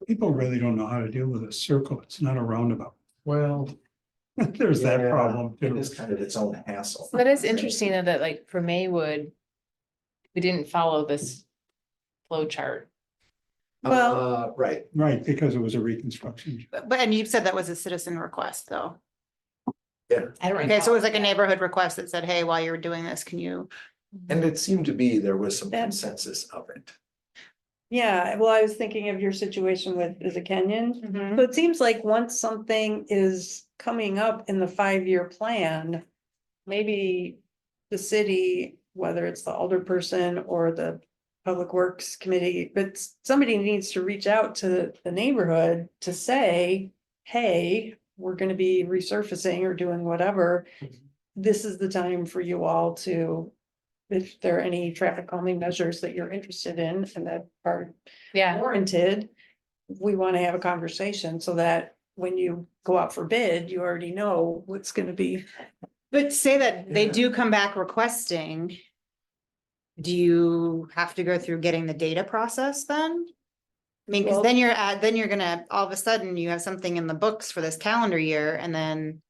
People really don't know how to deal with a circle. It's not a roundabout. Well, There's that problem it too. is kind of its own hassle. So that is interesting though, that like for Maywood, we didn't follow this flow chart. Right, Right, because it was a reconstruction. But, and you said that was a citizen request, though. I don't Okay, so it was like a recall. neighborhood request that said, hey, while you're doing this, can you? and it seemed to be there was some That- consensus of it. Yeah, well, I was thinking of your situation with, is it Kenyon? Mhm. So it seems like once something is coming up in the 5-year plan, maybe the city, whether it's the alderperson or the Public Works Committee, but somebody needs to reach out to the neighborhood to say, hey, we're gonna be resurfacing or doing whatever. This is the time for you all to, if there are any traffic calming measures that you're interested in and that are Yeah, warranted, we want to have a conversation so that when you go out for bid, you already know what's gonna be. But say that they Yeah. do come back requesting. Do you have to go through getting the data process then? I mean, because Well- then you're gonna, all of a sudden, you have something in the books for this calendar year, and then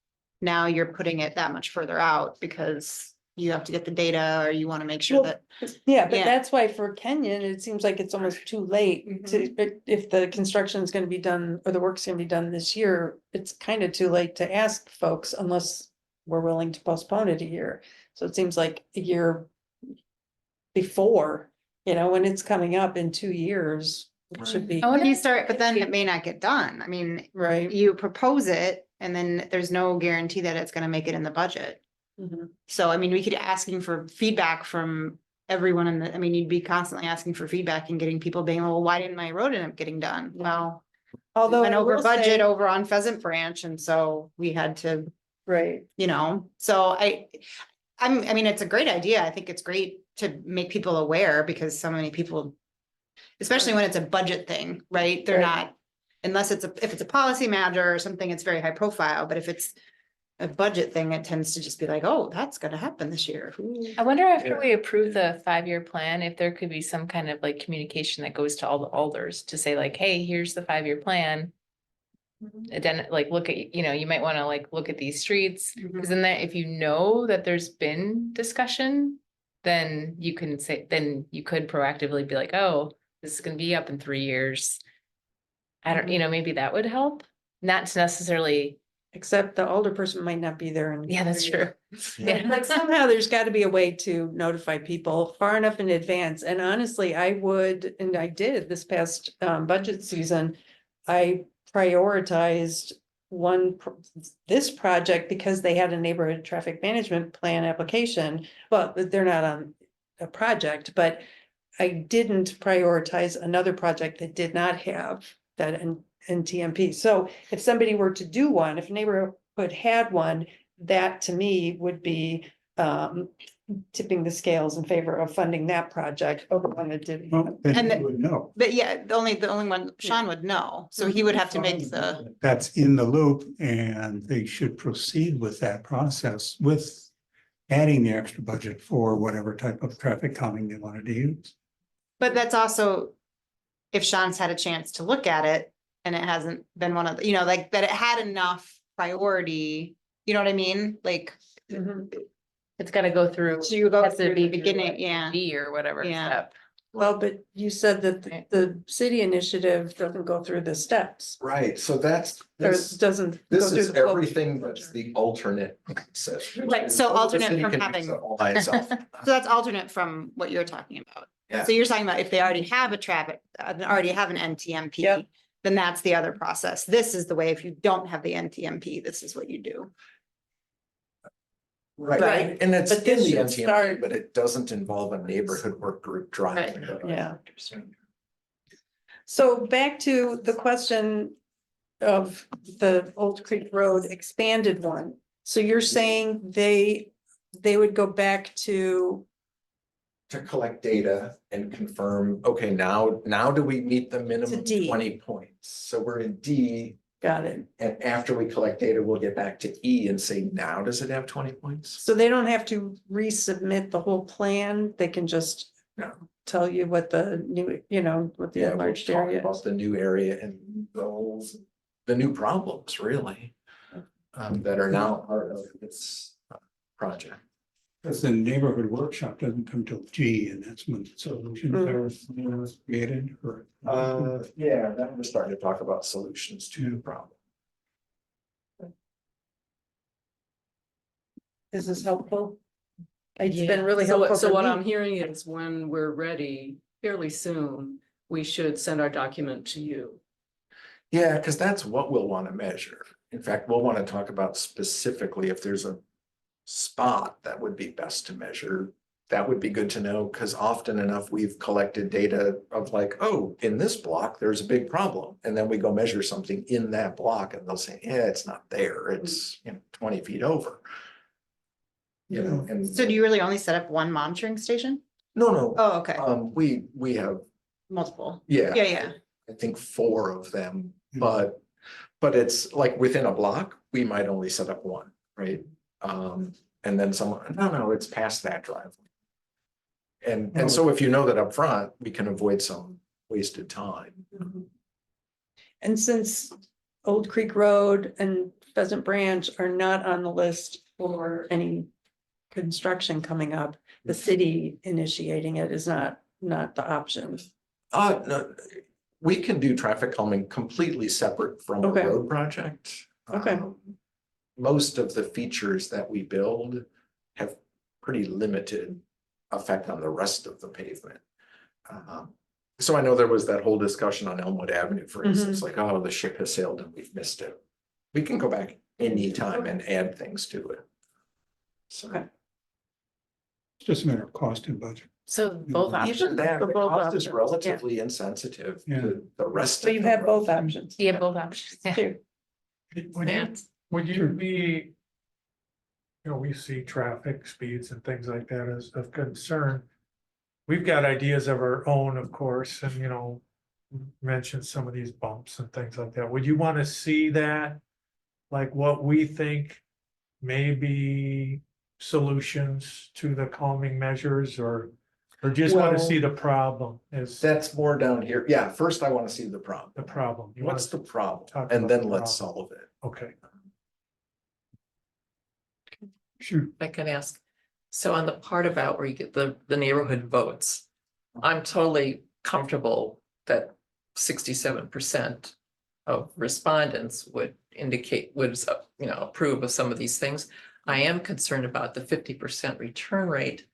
now you're putting it that much further out because you have to get the data, or you want to make sure Well, that. Yeah, but Yeah. that's why for Kenyon, it seems like it's almost too late to, if the construction is gonna be done or the work's gonna be done this year, it's kind of too late to ask folks unless we're willing to postpone it a year. So it seems like a year before, when it's coming up in 2 years, it should be, I wonder You start, but then it may not get done. I mean, right? you propose it, and then there's no guarantee that it's gonna make it in the budget. Mhm. So, I mean, we could asking for feedback from everyone in the, I mean, you'd be constantly asking for feedback and getting people being, well, why didn't my road end up getting done? Well, we Although went I over will budget say- over on Pheasant Branch, and so we had to, Right, so I mean, it's a great idea. I think it's great to make people aware because so many people, especially when it's a budget thing, right? They're Right. not, unless if it's a policy matter or something, it's very high profile, but if it's a budget thing, it tends to just be like, oh, that's gonna happen this year. Ooh. I wonder after Yeah. we approve the 5-year plan, if there could be some kind of like communication that goes to all the alders to say like, hey, here's the 5-year plan. And then like, look at, you might want to like, look at these streets, because then that, if you know that there's been discussion, then you can say, then you could proactively be like, oh, this is gonna be up in 3 years. I don't, maybe that would help, not to necessarily, except the older person might not be there. yeah, that's true. Yeah. Like somehow there's got to be a way to notify people far enough in advance. And honestly, I would, and I did this past budget season. I prioritized this project because they had a neighborhood traffic management plan application, but they're not on a project, but I didn't prioritize another project that did not have that NTMP. So if somebody were to do one, if a neighborhood had one, that to me would be tipping the scales in favor of funding that project over one that didn't. Well, then And you the- would know. But yeah, the only one Sean would know, so he would have to make the, That's in the loop and they should proceed with that process with adding the extra budget for whatever type of traffic calming they wanted to use. but that's also. If Sean's had a chance to look at it and it hasn't been one of the, like that it had enough priority, you know what I mean? Like. Mhm. It's gotta go through. So you go has to through be the through, beginning, like, yeah. B or whatever Yeah. step. Well, but you said that Right. the city initiative doesn't go through the steps. Right, so that's, Or this, doesn't. go this through is the flow everything chart. that's the alternate process. Right, so The alternate city from can do having- so all by itself. So that's alternate from what you're talking about. Yeah. So you're talking about if they already have a traffic, already have an NTMP, Yep. then that's the other process. This is the way, if you don't have the NTMP, this is what you do. Right, and it's But in this the should NTMP, start- but it doesn't involve a neighborhood work group driving. it. Yeah. So back to the question of the Old Creek Road expanded one. So you're saying they would go back to, To collect data and confirm, okay, now do we meet the minimum D. 20 points? So we're in D, got it. and after we collect data, we'll get back to E and say, now does it have 20 points? So they don't have to resubmit the whole plan, they can just No. tell you what the new, what the Yeah, we'll enlarged talk area about is. the new area and the new problems, really, that are now part of this project. Because the neighborhood workshop doesn't come till G, and that's when solutions are created, or. Yeah, then we're starting to talk about solutions to the problem. Is this helpful? It's Yeah. been really So helpful So for what me. I'm hearing is when we're ready fairly soon, we should send our document to you. Yeah, because that's what we'll want to measure. In fact, we'll want to talk about specifically if there's a spot that would be best to measure. That would be good to know, because often enough, we've collected data of like, oh, in this block, there's a big problem. And then we go measure something in that block and they'll say, yeah, it's not there. It's 20 feet over. And So do you really only set up one monitoring station? no, Oh, okay, we have, multiple. yeah. Yeah. I think 4 of them, but it's like within a block, we might only set up one, right? And then someone, no, it's past that driveway. And so if you know that up front, we can avoid some wasted time. And since Old Creek Road and Pheasant Branch are not on the list for any construction coming up, the city initiating it is not the option. No, we can do traffic calming completely separate from a Okay. road project. Okay. Most of the features that we build have pretty limited effect on the rest of the pavement. So I know there was that whole discussion on Elmwood Avenue, for instance, like, oh, the ship has sailed and we've missed it. We can go back anytime and add things to it. So Okay. It's just a matter of cost and budget. So both options. even that, For the both cost is options, yeah. relatively insensitive Yeah. to the rest. So of you the have road. both options. Yeah, both options. Yeah. Too. Would you be? We see traffic speeds and things like that as of concern. We've got ideas of our own, of course, and mentioned some of these bumps and things like that. Would you want to see that? Like what we think may be solutions to the calming measures, or just want to Well, see the problem as That's more down here. Yeah, first I want to see the problem. the problem? You What's the wanna- problem? talk And about then the let's problem. solve it. Okay, Sure. I can ask. So on the part about where you get the neighborhood votes, I'm totally comfortable that 67% of respondents would approve of some of these things. I am concerned about the 50% return rate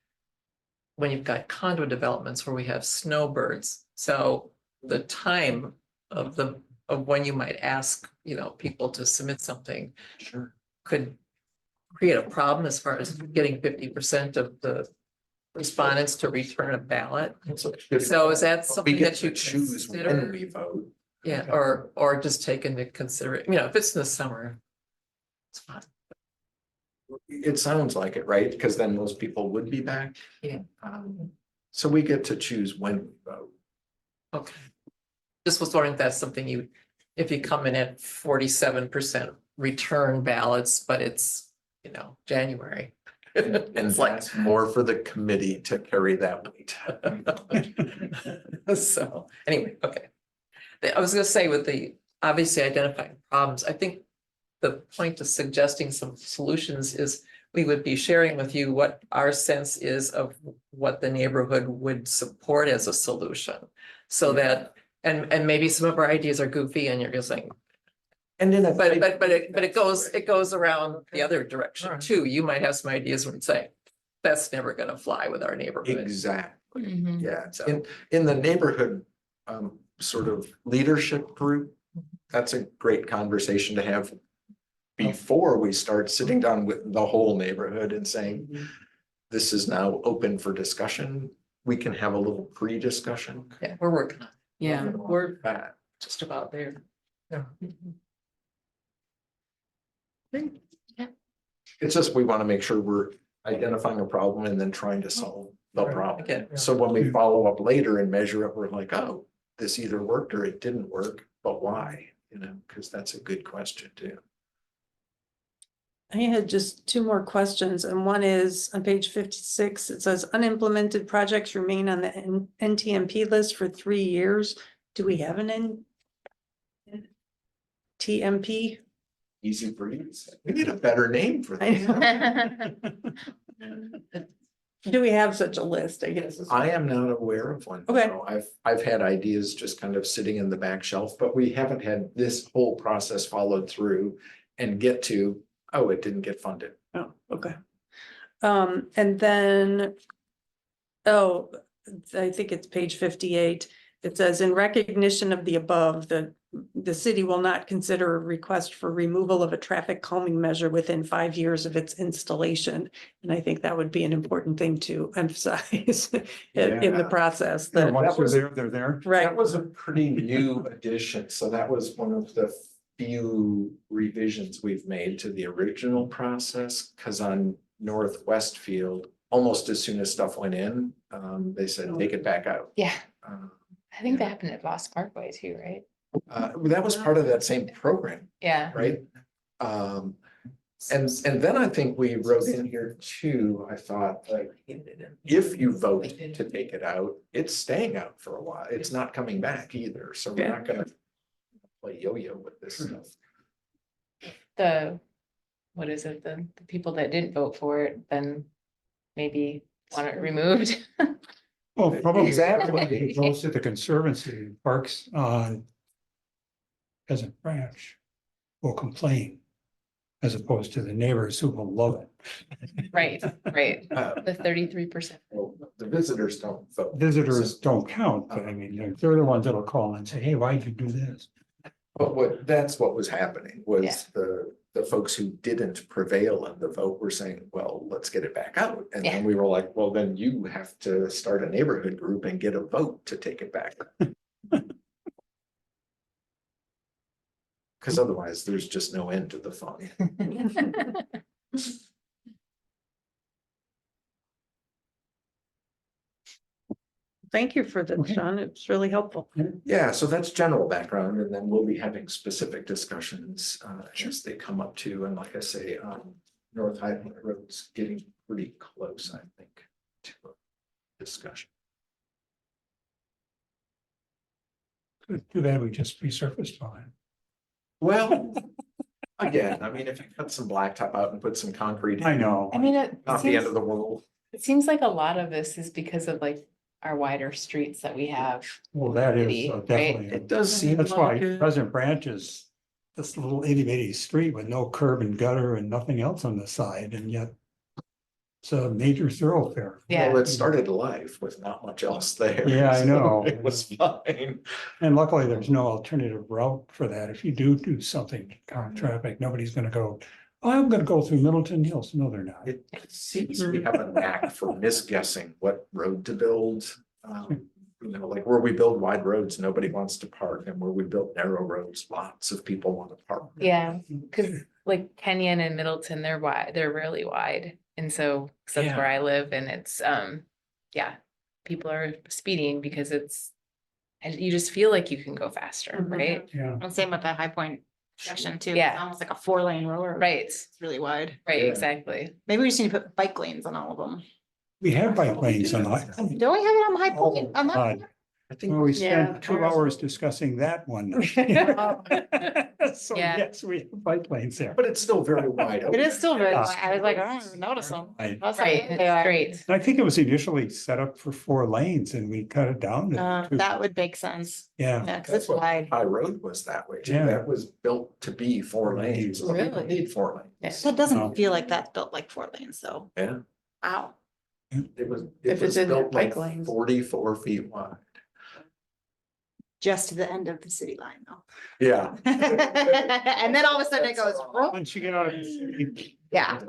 when you've got condo developments where we have snowbirds. So the time of when you might ask, people to submit something Sure. could create a problem as far as getting 50% of the respondents to return a ballot. So is that We something get that you to choose when consider? we vote. Yeah, or just take into consideration, if it's in the summer. It's fine. It sounds like it, right? Because then most people would be back. Yeah. So we get to choose when we vote. Okay. Just was wondering if that's something if you come in at 47% return ballots, but it's, January. And It's like, that's more for the committee to carry that weight. so, anyway, okay. I was gonna say with the obviously identifying problems, I think the point of suggesting some solutions is we would be sharing with you what our sense is of what the neighborhood would support as a solution. So that, and maybe some of our ideas are goofy and you're just saying, And then, but it goes around the other direction Right. too. You might have some ideas when say, that's never gonna fly with our neighborhood. exactly, Mhm. yeah. So- In the neighborhood, sort of leadership group, that's a great conversation to have. before we start sitting down with the whole neighborhood and saying, this is now open for discussion, we can have a little pre-discussion. Yeah, we're working on Yeah, we're That, just about there. Yeah. it's just, we want to make sure we're identifying a problem and then trying to solve the Right. problem. Okay. So when we follow up later and measure it, we're like, oh, this either worked or it didn't work, but why? You know, because that's a good question too. I had just two more questions, and one is on page 56, it says unimplemented projects remain on the NTMP list for 3 years. Do we have an TMP? Easy breeze. We need a better name for I this. know. Do we have such a list, I guess? is- I am not aware of one. Okay. No, I've had ideas just kind of sitting in the back shelf, but we haven't had this whole process followed through and get to, oh, it didn't get funded. Oh, okay. And then, oh, I think it's page 58. It says, in recognition of the above, the city will not consider a request for removal of a traffic calming measure within 5 years of its installation. And I think that would be an important thing to emphasize in the Yeah. process. Yeah, That, once they're there, they're there. right, That was a pretty new addition, so that was one of the few revisions we've made to the original process, because on Northwest Field, almost as soon as stuff went in, they said, take it back out. Yeah, Uh, I think that happened at Voss Parkway too, right? That was part of that same program, Yeah. right? And then I think we wrote in here too, I thought, like, if you vote to take it out, it's staying out for a while. It's not coming back either, so we're not gonna play yo-yo with this stuff. What is it, the people that didn't vote for it, then maybe want it removed. Well, probably. Exactly. It goes to the Conservancy, Parks on Pheasant Branch will complain as opposed to the neighbors who will love it. Right, right, Uh, the 33%. well, the visitors don't vote. Visitors don't count, but I mean, they're the ones that'll call and say, hey, why'd you do this? But that's what was happening, Yeah. was the folks who didn't prevail in the vote were saying, well, let's get it back out. And then we were like, well, then you have to start a neighborhood group and get a vote to take it back. Because otherwise, there's just no end to the fun. thank you for that, Okay. Sean. It's really helpful. Yeah, so that's general background, and then we'll be having specific discussions as they come up to, and like I say, North Highland Road's getting pretty close, I think, to a discussion. Too bad we just resurfaced on it. Well, again, I mean, if you cut some blacktop out and put some concrete. I know. I mean, it Not the end seems, of the world. it seems like a lot of this is because of like our wider streets that we have. Well, that is City, right? definitely. It does seem That's why like it. Pleasant Branch is this little itty bitty street with no curb and gutter and nothing else on the side, and yet it's a major thoroughfare. Yeah. Well, it started life with not much else there. Yeah, I so know. It was fine. And luckily, there's no alternative route for that. If you do something to calm traffic, nobody's gonna go, oh, I'm gonna go through Middleton Hills. No, they're not. It seems we have a knack for misguessing what road to build. You know, like where we build wide roads, nobody wants to park, and where we build narrow roads, lots of people want to park. Yeah, because like Kenyon and Middleton, they're wide, they're really wide. And so 'cause that's Yeah. where I live, and it's, yeah, people are speeding because it's, and you just feel like you can go faster, Mhm. right? Yeah. And same with the High Point section too. It's Yeah. almost like a 4-lane road. Right, It's really wide. right, Yeah. exactly. Maybe we just need to put bike lanes on all of them. We have bike lanes on. Don't we have it on High Point? On that God. one? I think Well, we Yeah. spent 2 hours discussing that one. So Yeah. yes, we have bike lanes there. but it's still very wide. It is still very Yeah. wide. I was like, I don't even notice them. I That's how Right, big they are. it's great. I think it was initially set up for 4 lanes and we cut it down to 2. That would make sense. Yeah, Yeah, because That's it's what wide. High Road was that way too. Yeah. That was built to be 4 lanes. Some people Really? need 4 lanes. Yeah. So it Oh. doesn't feel like that's built like 4 lanes, so. Yeah, Wow. it was, If it it's was in their built like bike lanes. 44 feet wide. just to the end of the city line though. Yeah. And then all of a sudden it goes, Once you get out of the city. yeah.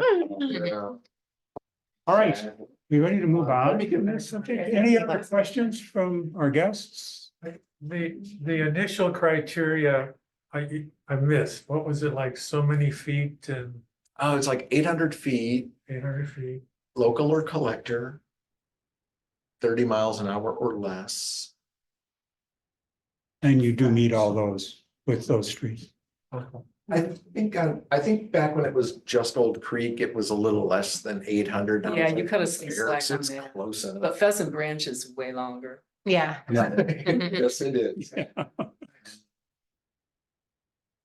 All right, we ready to move on from this subject? Any other questions from our guests? The initial criteria, I missed, what was it like, so many feet and Oh, it's like 800 feet, 800 feet? local or collector. 30 miles an hour or less. And you do meet all those with those streets. I think back when it was just Old Creek, it was a little less than 800. Now Yeah, it's you like, cut us some here, slack on it's that. close enough. But Pheasant Branch is way longer. Yeah. Yes, it is. Yeah.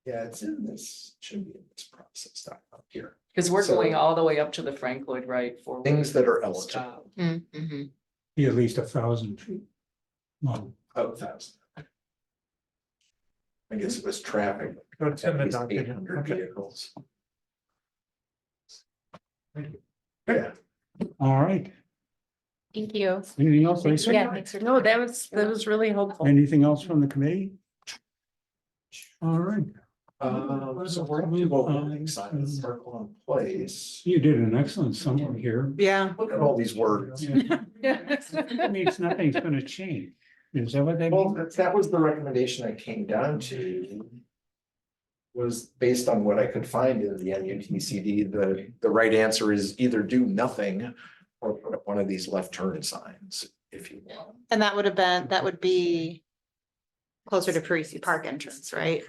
Yeah, it's in this, should be in this process doc up here. Because we're So- going all the way up to the Frank Lloyd Wright for. Things that are eligible. Stop. Mhm. Be at least 1,000 feet. Long. Oh, 1,000. I guess it was traffic. So it's in the At least document. 800 Okay. vehicles. Thank you. Yeah. All right. Thank you. Anything else, Lisa? Yeah, thanks for. No, that was really helpful. Anything else from the committee? All right, So we're gonna do a warning sign and circle in place. you did an excellent summary here. Yeah. Look at all these words. That means nothing's gonna change. Is that what they Well, mean? that was the recommendation I came down to. Was based on what I could find in the MUTCD, the right answer is either do nothing. Or put up one of these left turn signs, if you want. And that would be closer to Parisi Park entrance, right?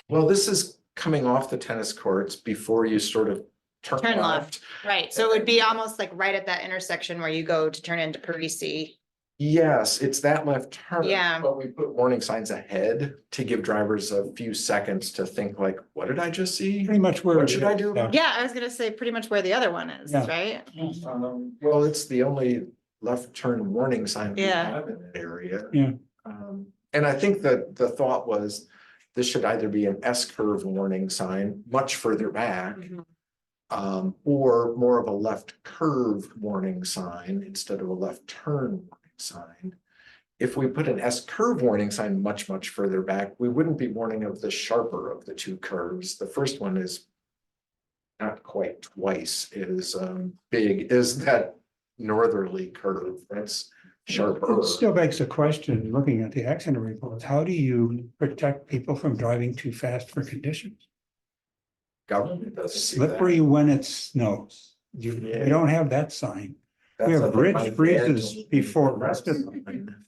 Well, this is coming off the tennis courts before you sort of turn Turn left. Right, so it would be almost like right at that intersection where you go to turn into Parisi. Yes, it's that left turn. Yeah. But we put warning signs ahead to give drivers a few seconds to think like, what did I just see? Pretty much where. What should I do about Yeah, I was gonna say pretty much where the other one is, Yeah. right? Well, it's the only left turn warning sign we Yeah. have in that area. Yeah. And I think that the thought was, this should either be an S curve warning sign much further back. Mhm. Or more of a left curve warning sign instead of a left turn warning sign. If we put an S curve warning sign much further back, we wouldn't be warning of the sharper of the two curves. The first one is not quite twice as big as that northerly curve. That's sharper. It still begs the question, looking at the accident reports, how do you protect people from driving too fast for conditions? Government does see that. Slippery when it snows. We don't have that sign. We That's have something my bridge freezes dad- before rest of them.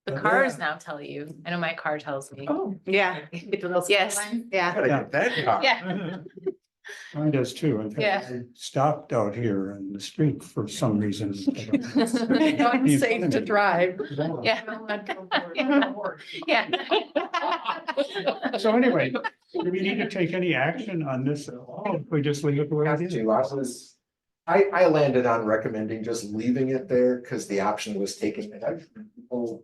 The cars now tell you. I know my car tells me. Oh, Yeah. Yes. Yeah. Gotta get that car. Yeah. Mine does too. In fact, Yeah. I stopped out here in the street for some reason. Unsafe to drive. Yeah. Yeah. So anyway, do we need to take any action on this at all? If we just leave it the way Have it to, is? I landed on recommending just leaving it there because the option was taking it out. People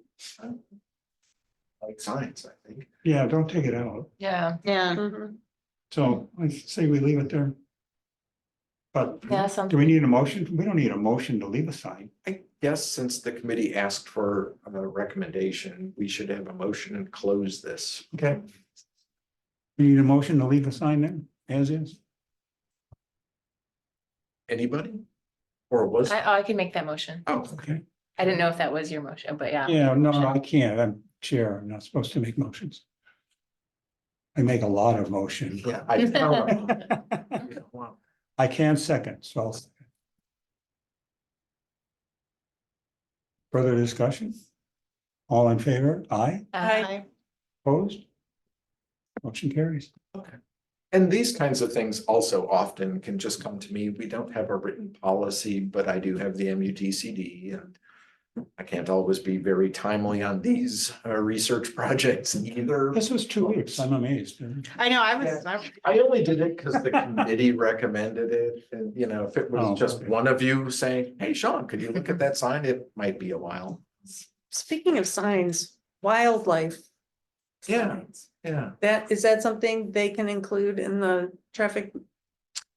like signs, I think. Yeah, don't take it out. Yeah. Yeah. Mhm. So I say we leave it there. But Yeah, sounds do we need a motion? We don't need a motion to leave a sign. I guess since the committee asked for a recommendation, we should have a motion and close this. Okay. We need a motion to leave a sign there as is. Anybody? Or was? I can make that motion. Oh, Okay. I didn't know if that was your motion, but yeah. Yeah, no, I can't. I'm chair. I'm not supposed to make motions. I make a lot of motions. yeah. I don't know. I can second, so. I'll second. Further discussion? All in favor? Aye. Hi. Opposed? Motion carries. And these kinds of things also often can just come to me. We don't have a written policy, but I do have the MUTCD and I can't always be very timely on these research projects either. This was 2 weeks. I'm amazed. I know, I only did it because the committee recommended it. And you know, if it Oh, was just okay. one of you saying, hey, Sean, could you look at that sign? It might be a while. Speaking of signs, wildlife. Yeah. signs. Yeah. Is that something they can include in the traffic?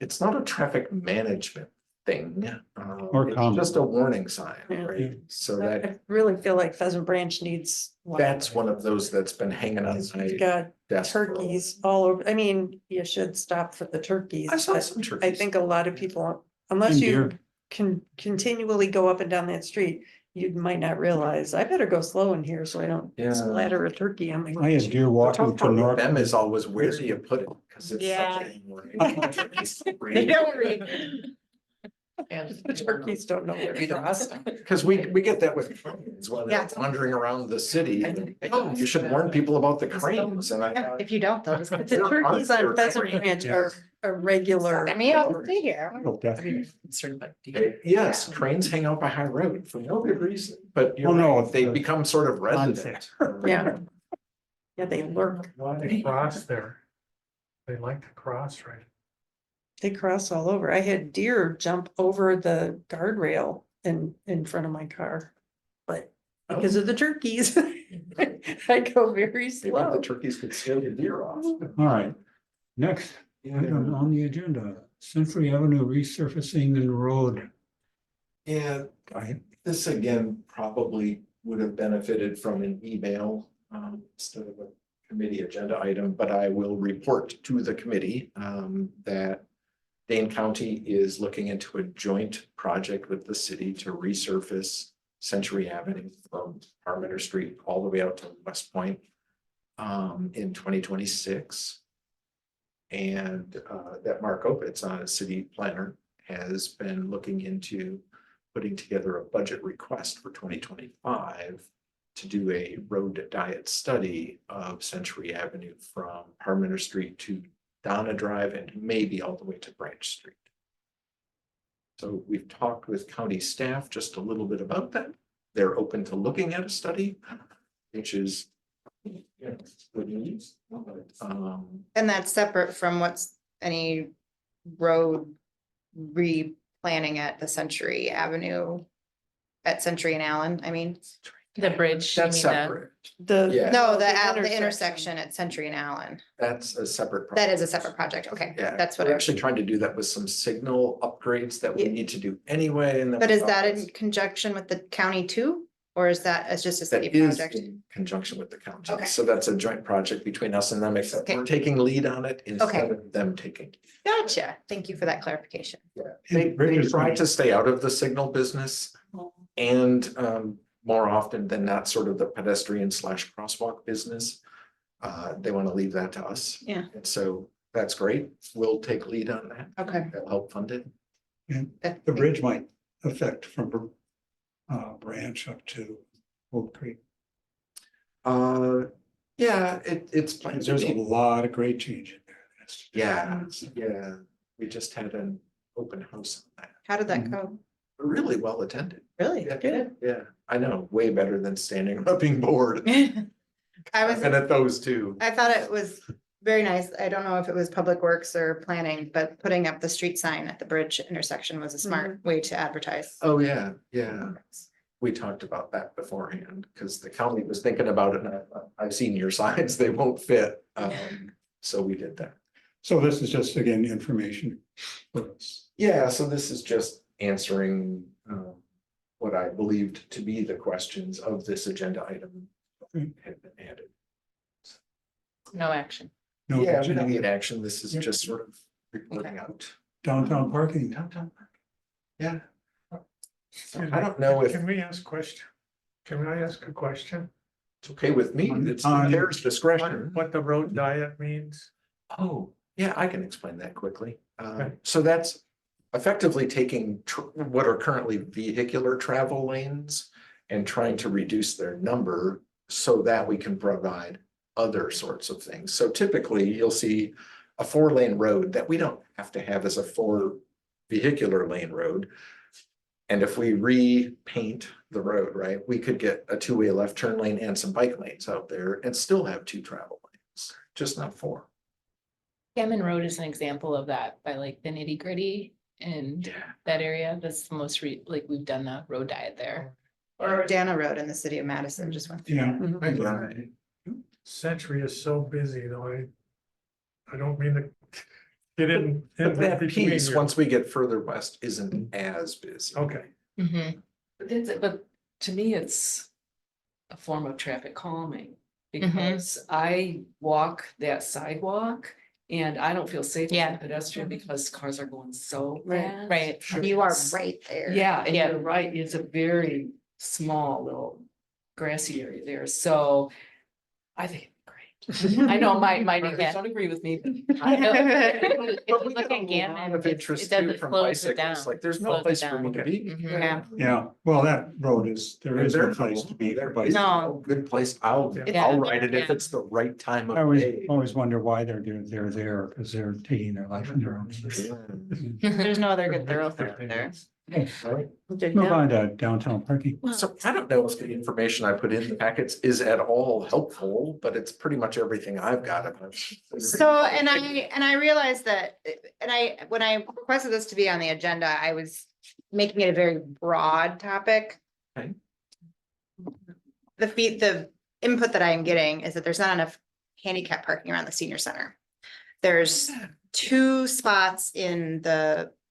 It's not a traffic management thing. Or It's common. just a warning sign, Yeah. right? So I that, really feel like Pheasant Branch needs. that's one of those that's been hanging on We've my got desk. for a while. turkeys all over. I mean, you should stop for the turkeys. I saw but some I turkeys. think a lot of people, unless And you deer. can continually go up and down that street, you might not realize, I better go slow in here so I don't Yeah. splatter a turkey on my. I had deer The walking tough to part with North. them is always where do you put it? Cause it's Yeah. such a. They don't read. And The turkeys don't know where to cross. Cause we get that with cranes when they're Yeah. wandering around the city. And, oh, you should warn people about the cranes and I. Yeah, thought, if you don't, they'll just. But the turkeys on Pheasant Ranch are a regular. Let me out to see here. Oh, I definitely. mean, concerned about deer. Yes, cranes hang out by High Road for no good reason, but you're Oh, no, right, they the become sort of resident. Yeah. Yeah, they lurk. Why they cross there? They like to cross, right? They cross all over. I had deer jump over the guardrail in front of my car. But because of the turkeys, I go very Maybe slow. the turkeys could scare the deer off. All right, next item on the agenda, Century Avenue resurfacing and road. Yeah, this again probably would have benefited from an email instead of a committee agenda item, but I will report to the committee that Dane County is looking into a joint project with the city to resurface Century Avenue from Parmenter Street all the way out to West Point in 2026. And that Mark Opitz, on a city planner, has been looking into putting together a budget request for 2025 to do a road diet study of Century Avenue from Parmenter Street to Donna Drive and maybe all the way to Branch Street. So we've talked with county staff just a little bit about that. They're open to looking at a study, which is good news. And that's separate from what's any road replanning at the Century Avenue. At Century and Allen, I mean, The bridge, you That's mean the, separate. The. Yeah. no, the intersection at Century and Allen, That's a separate. that is a project. separate project, okay, Yeah, that's what we're I. actually trying to do that with some signal upgrades that we Yeah. need to do anyway, and then. But we is thought that in that's- conjunction with the county too, or is that, it's just a That city is project? in conjunction with the county, Okay. so that's a joint project between us and them, except Okay. we're taking lead on it instead Okay. of them taking. Gotcha, thank you for that clarification. They Bridges try might- to stay out of the signal business and more often than not, sort of the pedestrian / crosswalk business. They want to leave that to us. Yeah. And so that's great. We'll take lead on that. Okay. That'll help fund it. The bridge might affect from Branch up to Oak Creek. Yeah, it's planned. to There's a be- lot of grade change in there. Yeah. We just had an open house on that. How did that go? Really well attended. Really? Yeah, Good. Yeah, I know, way better than standing or being bored. I I've was, been at those too. I thought it was very nice. I don't know if it was Public Works or planning, but putting up the street sign at the bridge intersection was a smart way to advertise. Oh, yeah, yeah. We talked about that beforehand, because the county was thinking about it, and I've seen your signs, they won't fit. So we did that. So this is just, again, information for us. Yeah, so this is just answering what I believed to be the questions of this agenda item Okay. had been added. no action. No Yeah, we action don't on need the action. This is just sort of reporting out. downtown parking. Downtown. Yeah. Excuse I me, don't know if Can we ask question? Can I ask a question? it's okay with me. It's the chair's discretion. What the road diet means? Oh, yeah, I can explain that quickly. Okay. So that's effectively taking what are currently vehicular travel lanes and trying to reduce their number so that we can provide other sorts of things. So typically you'll see a 4-lane road that we don't have to have as a 4 vehicular lane road. And if we repaint the road, right, we could get a 2-way left turn lane and some bike lanes out there and still have 2 travel lanes, just not 4. Gammon Road is an example of that by like the nitty gritty and that area. That's the most like we've done the road diet there. Or Dana Road in the city of Madison just went. Yeah. Right. Century is so busy though. I don't mean to get in. But that between piece, your- once we get further west, isn't as busy. Okay, Mhm. But to me, it's a form of traffic calming. Mhm. Because I walk that sidewalk and I don't feel safe as Yeah. a pedestrian because cars are going so Right, fast. right. You are right there. Yeah, and Yeah. you're right, it's a very small little grassy area there, so I think it's great. I know my neighbors Yeah. don't agree with me, but If But you we look get a at Gammon, lot of interest it does, too it from slows it down. bicyclists, like there's no Slows it place for down. me to be. Mhm. Yeah. Yeah, well, that road is, there is no There's place to be for There's bicycles. No. no good place. I'll Yeah. ride it if Yeah. it's the right time I of always, day. always wonder why they're there, because they're taking their life in their own. There's no other good thoroughfare there. Move on to downtown parking. So I don't know if the information I put in the packets is at all helpful, but it's pretty much everything I've got. So, and I realized that, when I requested this to be on the agenda, I was making it a very broad topic. Okay. The input that I am getting is that there's not enough handicap parking around the senior center. There's 2 spots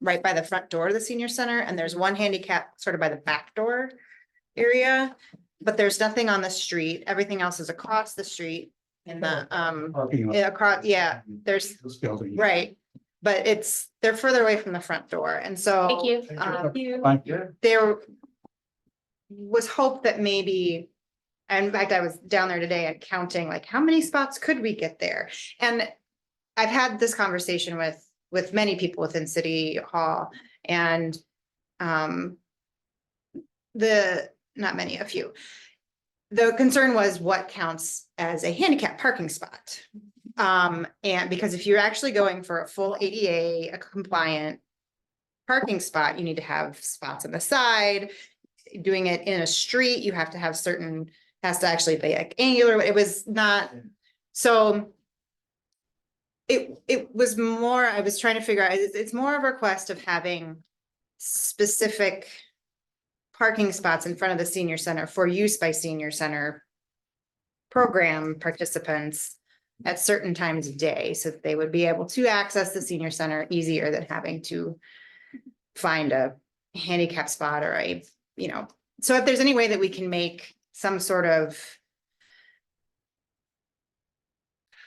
right by the front door of the senior center, and there's 1 handicap sort of by the back door area. But there's nothing on the street. Everything else is across the street in the, Parking lot. across, yeah, there's, This building. right. But they're further away from the front door, and so. Thank you. Fine. There was hope that maybe, and in fact, I was down there today and counting, like, how many spots could we get there? And I've had this conversation with many people within City Hall, and not many, a few. The concern was what counts as a handicap parking spot. And because if you're actually going for a full ADA, a compliant parking spot, you need to have spots on the side. Doing it in a street, you have to have has to actually be like angular. It was not, so it was more, I was trying to figure out, it's more of a request of having specific parking spots in front of the senior center for use by senior center program participants at certain times of day, so that they would be able to access the senior center easier than having to find a handicap spot or so if there's any way that we can make some sort of.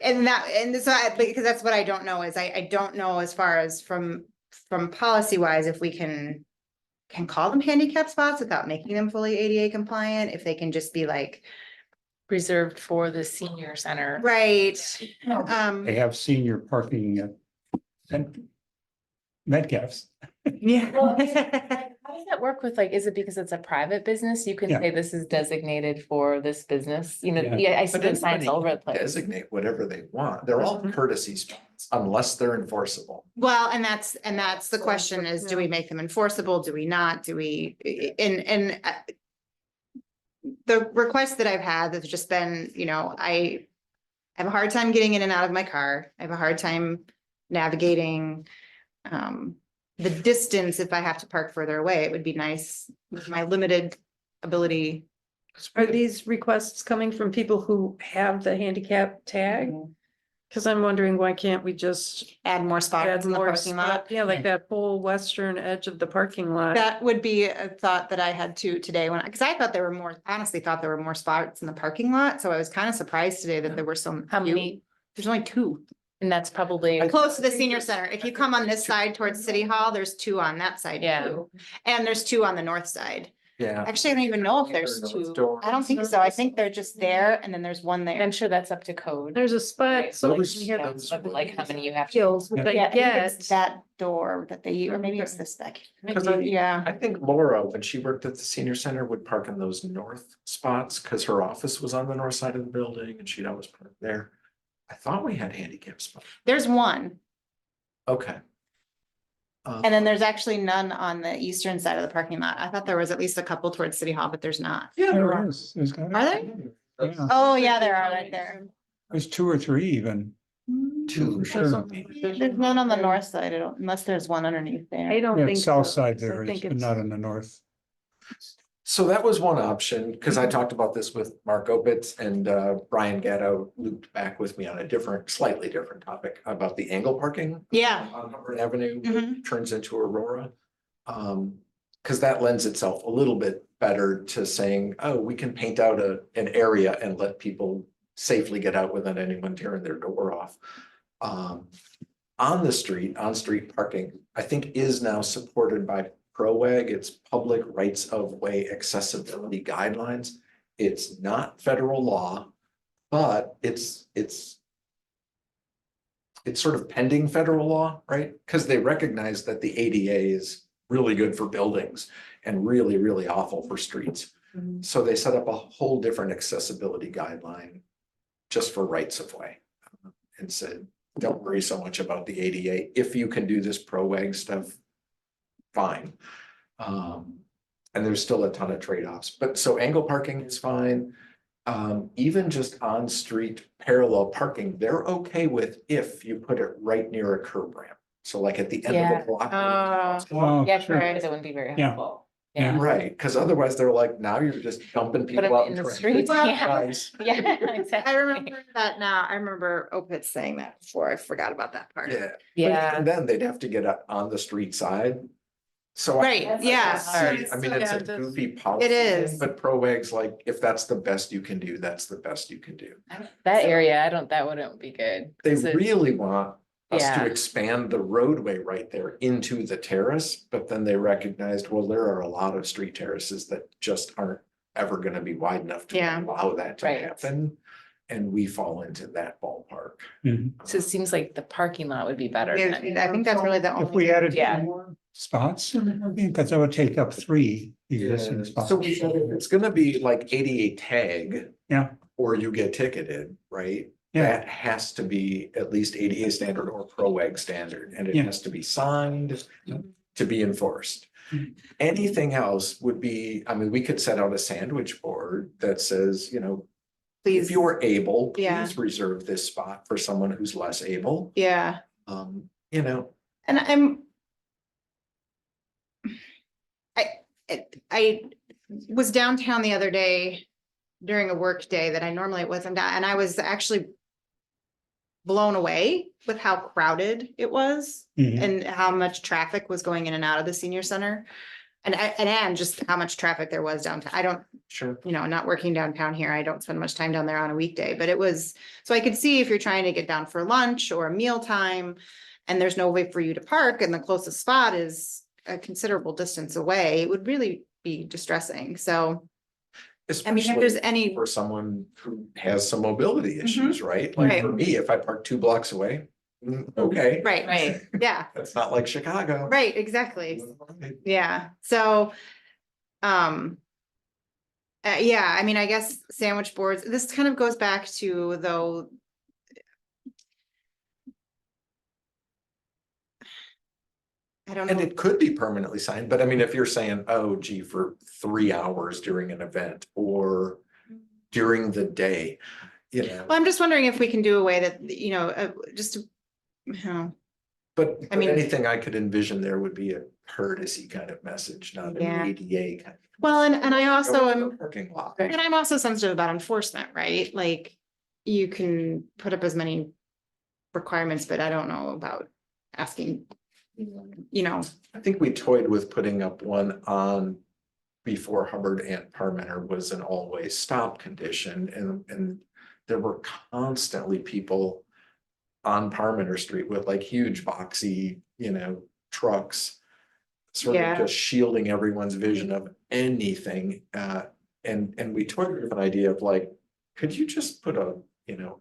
Because that's what I don't know is I don't know as far as from policy wise, if we can call them handicap spots without making them fully ADA compliant, if they can just be like. Reserved for the senior center. Right. They have senior parking at Metcalf's. Yeah. How does that work with is it because it's a private business? You can Yeah. say this is designated for this business, Yeah. yeah, I see But those signs anybody all over the can place. designate whatever they want. They're all courtesy spots unless they're enforceable. Well, and that's the question is, do we make them enforceable? Do we not? Do we, the request that I've had that's just been, I have a hard time getting in and out of my car. I have a hard time navigating the distance if I have to park further away. It would be nice with my limited ability. Are these requests coming from people who have the handicap tag? Cause I'm wondering, why can't we just Add more add spots in the more parking lot. spot? Yeah, like that whole western edge of the parking lot. That would be a thought that I had too today because I thought honestly thought there were more spots in the parking lot. So I was kind of surprised today that there were so How few. many, There's only 2. and that's probably, Close to the senior center. If you come on this side towards City Hall, there's 2 on that side Yeah. too. And there's 2 on the north side. Yeah. Actually, I don't even know if there's There's no 2. door. I don't think so. I think they're just there and then there's one there. I'm sure that's up to code. There's a spot, so Those- you have those- Of how many you have to. skills that Yeah, I you think get. it's that door that they, or maybe it's this back. Because Yeah. I think Laura, when she worked at the senior center, would park in those north spots because her office was on the north side of the building and she'd always park there. I thought we had handicap spots. There's one. Okay. And then there's actually none on the eastern side of the parking lot. I thought there was at least a couple towards City Hall, but there's not. Yeah, there There are. is. There's got. Are there? Yeah, Oh, yeah, there are right there. there's 2 or 3 even. 2. Sure. There's none on the north side, unless there's one underneath I there. don't Yeah, think. south so, side 'cause I there is, think but it's- not in the north. So that was one option, because I talked about this with Mark Opitz and Brian Gatto looped back with me on a different, slightly different topic about the angle parking. Yeah. On Hubbard Avenue, Mhm. turns into Aurora. Because that lends itself a little bit better to saying, oh, we can paint out an area and let people safely get out without anyone tearing their door off. On the street, on-street parking, I think is now supported by ProWag. It's public rights of way accessibility guidelines. It's not federal law, but it's sort of pending federal law, right? Because they recognize that the ADA is really good for buildings and really, really awful for streets. So they set up a whole different accessibility guideline just for rights of way. And said, don't worry so much about the ADA. If you can do this ProWag stuff, fine. And there's still a ton of trade-offs, but so angle parking is fine. Even just on-street parallel parking, they're okay with if you put it right near a curb ramp. So like at the end of Yeah. the block. Oh, Yeah, sure. because it wouldn't be very Yeah. helpful. Yeah. Yeah, Right, because otherwise they're like, now you're just dumping Put people them out in the traffic. streets, yeah. Nice. Yeah, exactly. I remember that now. I remember Opitz saying that before. I forgot about that part. Yeah. Yeah. And then they'd have to get up on the street side. So. Right, That's yeah. hard. I mean, it's Yeah, a that's- goofy policy. It is. But ProWag's like, if that's the best you can do, that's the best you can do. That area, that wouldn't be good. They 'cause it- really want us to Yeah. expand the roadway right there into the terrace, but then they recognized, well, there are a lot of street terraces that just aren't ever gonna be wide enough to Yeah. allow that to Right. happen. And we fall into that ballpark. So it seems like the parking lot would be better. Yeah, then. I think that's really the If only. we added Yeah. more spots, because that would take up 3 existing spots. So we said if it's gonna be like ADA tag. Yeah. Or you get ticketed, right? Yeah. That has to be at least ADA standard or ProWag standard, and it Yeah. has to be signed to be enforced. Mhm. Anything else would be, I mean, we could set out a sandwich board that says, you know, if Please, you're able, Yeah. please reserve this spot for someone who's less able. yeah, You know, and I was downtown the other day during a work day that I normally wasn't down, and I was actually blown away with how crowded it was Mhm. and how much traffic was going in and out of the senior center. And just how much traffic there was downtown. I don't, sure. not working downtown here. I don't spend much time down there on a weekday, but it was, so I could see if you're trying to get down for lunch or a meal time and there's no way for you to park and the closest spot is a considerable distance away, it would really be distressing. So, I mean, if there's Especially any, for someone who has some mobility issues, right? Like Right. for me, if I park 2 blocks away, okay, right, Right. yeah, that's not like Chicago. right, exactly. Yeah, so, yeah, I mean, I guess sandwich boards, this kind of goes back to though. I don't And know, it could be permanently signed, but I mean, if you're saying, oh gee, for 3 hours during an event or during the day, you know. well, I'm just wondering if we can do a way that, just to, But I mean- anything I could envision there would be a courtesy kind of message, not an Yeah. ADA kind of. well, and I also Go to the am, Parking lot. and I'm also sensitive about enforcement, right? Like, you can put up as many requirements, but I don't know about asking, I think we toyed with putting up one on before Hubbard and Parmenter was an always stop condition and there were constantly people on Parmenter Street with like huge boxy, trucks. Sort Yeah. of just shielding everyone's vision of anything. And we toyed with an idea of like, could you just put a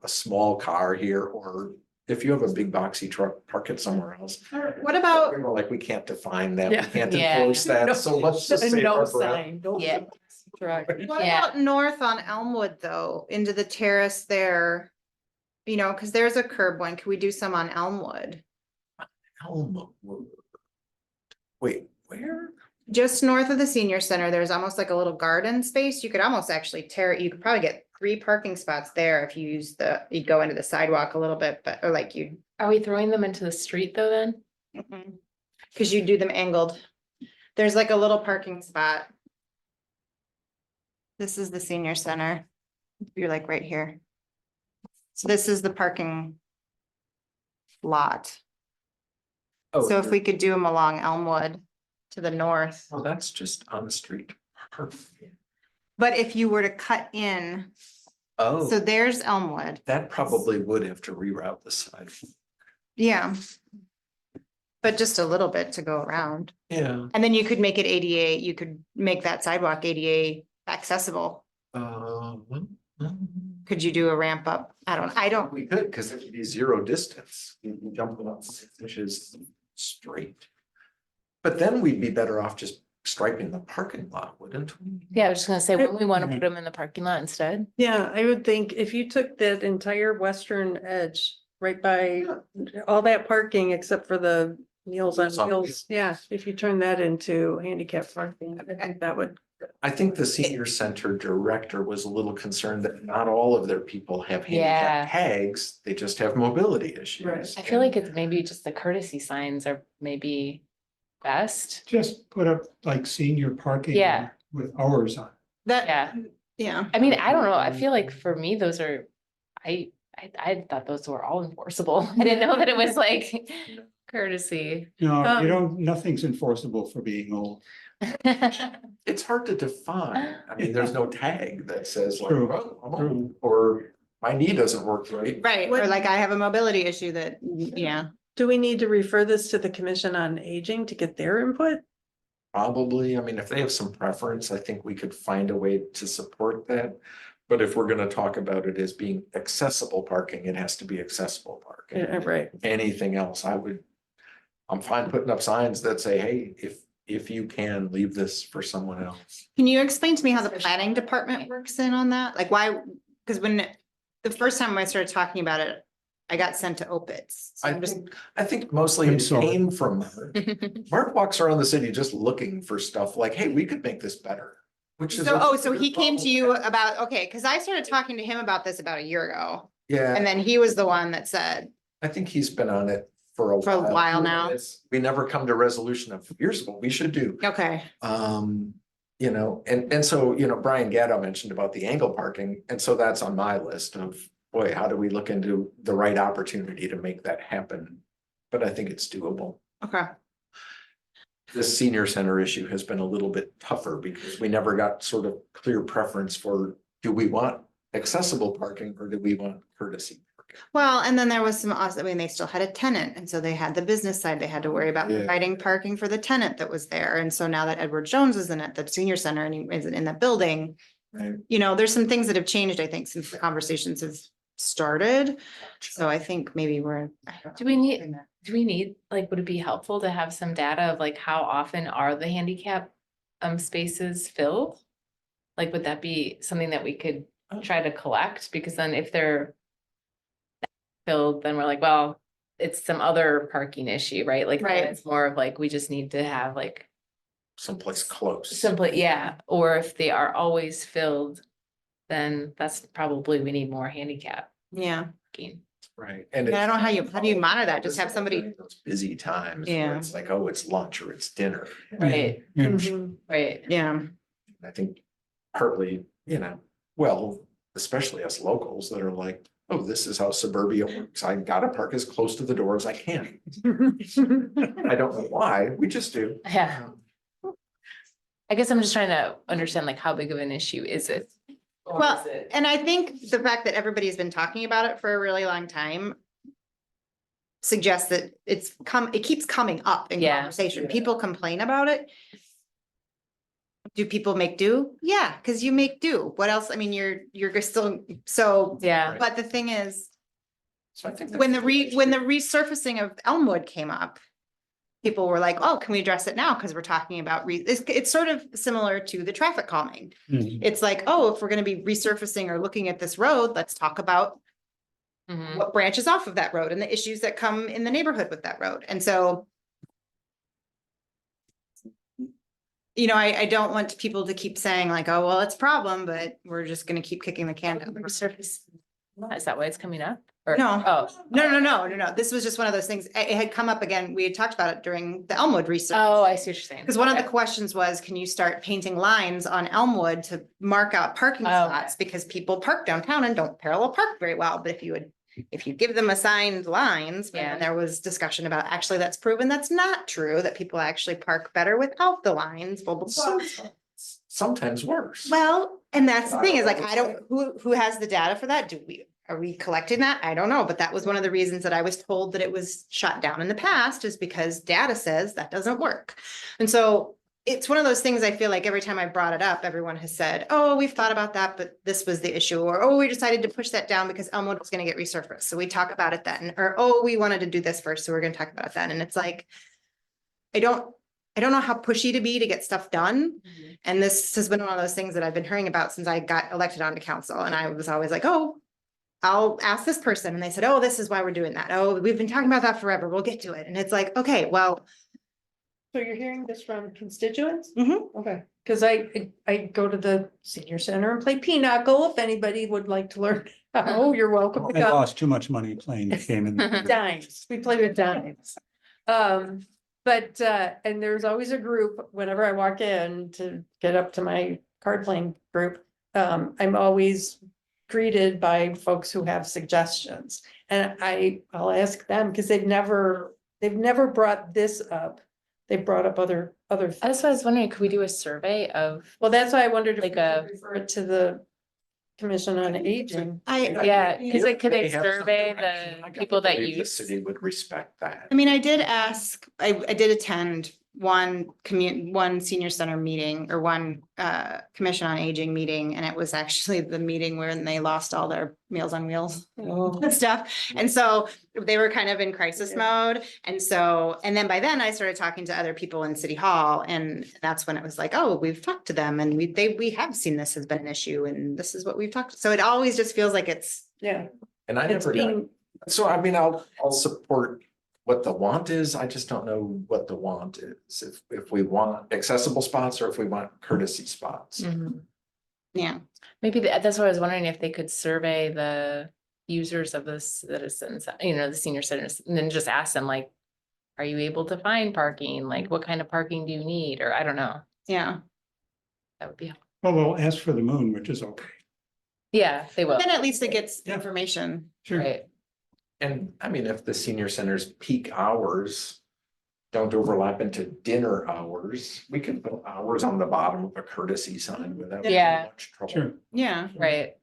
small car here, or if you have a big boxy truck, park it somewhere else. what about, We were like, we can't define that, we Yeah. can't Yeah. enforce that, so let's just say. No our breath. sign, no Yeah. truck. what Yeah. about north on Elmwood though, into the terrace there? Cause there's a curb one, could we do some on Elmwood? Elmwood. Wait, where? Just north of the senior center, there's almost like a little garden space. You could almost actually tear it. You could probably get 3 parking spots there if you you'd go into the sidewalk a little bit, or like you'd. Are we throwing them into the street though then? Cause you do them angled. There's like a little parking spot. This is the senior center. You're like right here. So this is the parking lot. Oh, So if we could do them along Elmwood to the north, well, that's just on the street. Perfect. but if you were to cut in, so Oh, there's Elmwood, that probably would have to reroute the side. yeah. But just a little bit to go around. Yeah. And then you could make it ADA, you could make that sidewalk ADA accessible. Could you do a ramp up? I don't, We could, because it would be zero distance. You'd be jumping up 6 inches straight. But then we'd be better off just striping the parking lot, wouldn't we? Yeah, I was just gonna say, wouldn't we want to Yeah. put them in the parking lot instead? Yeah, I would think if you took that entire western edge, right by all that parking except for the Meals on Meals on Wheels, yeah, if you turn that into handicap parking, I think that would. I think the senior center director was a little concerned that not all of their people have Yeah. handicap tags, they just have mobility issues. Right. I feel like it's maybe just the courtesy signs are maybe best. Just put up like senior parking. Yeah. With hours on. that, Yeah, yeah. I mean, I don't know, I feel like for me, those are, I thought those were all enforceable. I didn't know that it was like courtesy. No, you don't, nothing's enforceable for being old. It's hard to define. I mean, there's no tag that says like, True, "Oh, I'm true. old," or my knee doesn't work right. Right, or like I have a mobility issue that, yeah. Do we need to refer this to the Commission on Aging to get their input? Probably, I mean, if they have some preference, I think we could find a way to support that. But if we're gonna talk about it as being accessible parking, it has to be accessible parking. Right, Anything else, I'm fine putting up signs that say, hey, if you can, leave this for someone else. Can you explain to me how the planning department works in on that? Like why, because when the first time I started talking about it, I got sent to Opitz. So I'm just, I think mostly I'm it sorry. came from Mark. Mark walks around the city just looking for stuff like, hey, we could make this better. Which is. so he came to you about, okay, because I started talking to him about this about a year ago. Yeah, And then he was the one that said, I think he's been on it for a For a while now. We never come to resolution of here's what we should do. okay, You know, and so, you know, Brian Gatto mentioned about the angle parking, and so that's on my list of, boy, how do we look into the right opportunity to make that happen? But I think it's doable. okay. This senior center issue has been a little bit tougher because we never got sort of clear preference for, do we want accessible parking or do we want courtesy parking? Well, and then there was some, I mean, they still had a tenant, and so they had the business side, they had to worry about Yeah. providing parking for the tenant that was there, and so now that Edward Jones is in it, the senior center, and he isn't in the building. Right. You know, there's some things that have changed, I think, since the conversations have started, so I think maybe we're. I don't Do we need, know. like, would it be helpful to have some data of like, how often are the handicap spaces filled? Like, would that be something that we could try to collect? Because then if they're filled, then we're like, well, it's some other parking issue, right? Like, then Right. it's more of like, we just need to have like Someplace close. simply, yeah, or if they are always filled, then that's probably, we need more handicap Yeah, parking. Right. And Yeah, I don't know it's- how do you monitor that? Just have somebody- Those busy times. where Yeah. It's like, oh, it's lunch or it's dinner. Right, Yeah. Mhm. right. yeah, I think partly, you know, well, especially us locals that are like, oh, this is how suburbia works. I gotta park as close to the door as I can. I don't know why, we just do. Yeah. I guess I'm just trying to understand like how big of an issue is it? Or Well, is it- and I think the fact that everybody's been talking about it for a really long time. Suggests that it keeps coming up in Yeah. conversation. People complain about it. Do people make do? Yeah, because you make do. What else? I mean, you're still, so, Yeah, but the thing is, So I think. when the resurfacing of Elmwood came up. People were like, oh, can we address it now? Because we're talking about it's sort of similar to the traffic calming. Mhm. It's like, oh, if we're gonna be resurfacing or looking at this road, let's talk about mhm. what branches off of that road and the issues that come in the neighborhood with that road. And so. You know, I don't want people to keep saying like, oh, well, it's a problem, but we're just gonna keep kicking the can down the surface. Is that why it's coming up? Or, No. oh, No. This was just one of those things. It had come up again. We had talked about it during the Elmwood research. oh, I see what you're saying. Because one of the Okay. questions was, can you start painting lines on Elmwood to mark out parking Oh, spots? Because people park downtown and don't parallel park very well, but if you give them assigned lines, Yeah. and there was discussion about, actually, that's proven that's not true, that people actually park better without the lines, blah, blah, blah. Sometimes worse. Well, and that's the thing is like, I don't, who has the data for that? Are we collecting that? I don't know, but that was one of the reasons that I was told that it was shut down in the past is because data says that doesn't work. And so it's one of those things I feel like every time I brought it up, everyone has said, oh, we've thought about that, but this was the issue, or, oh, we decided to push that down because Elmwood was gonna get resurfaced, so we talk about it then, or, oh, we wanted to do this first, so we're gonna talk about it then, and it's like, I don't know how pushy to be to get stuff done. And this has been one of those things that I've been hearing about since I got elected onto council, and I was always like, oh, I'll ask this person, and they said, oh, this is why we're doing that, oh, we've been talking about that forever, we'll get to it, and it's like, okay, well. So you're hearing this from constituents? Mhm. Okay, because I go to the senior center and play pinochle if anybody would like to learn. Oh, you're welcome to I come. lost too much money playing the game. Dimes, we play with dimes. But and there's always a group, whenever I walk in to get up to my card playing group, I'm always greeted by folks who have suggestions. And I'll ask them, because they've never brought this up. They've brought up other things. That's what I was wondering, could we do a survey of, Well, that's why I wondered if we Like could refer it to the Commission on Aging. yeah, because like, could they have survey some direction. I the gotta people that believe the use? City would respect that. I mean, I did ask, I did attend one senior center meeting or one Commission on Aging meeting, and it was actually the meeting where they lost all their Meals on Wheels stuff. And so they were kind of in crisis mode. And so, and then by then I started talking to other people in City Hall, and that's when it was like, oh, we've talked to them and we have seen this has been an issue and this is what we've talked. So it always just feels like it's. Yeah, And I it's never got, being, so I mean, I'll support what the want is. I just don't know what the want is. If we want accessible spots or if we want courtesy spots. Mhm. Yeah. Maybe that's what I was wondering, if they could survey the users of the citizens, the senior citizens, and then just ask them like, are you able to find parking? Like, what kind of parking do you need? Or I don't know, Yeah. that would be, Well, they'll ask for the moon, which is okay. yeah, they will, Then at least it gets Yeah. information. Sure. right? And I mean, if the senior center's peak hours don't overlap into dinner hours, we can put hours on the bottom of a courtesy sign without too Yeah. much trouble. Sure. Yeah. Right,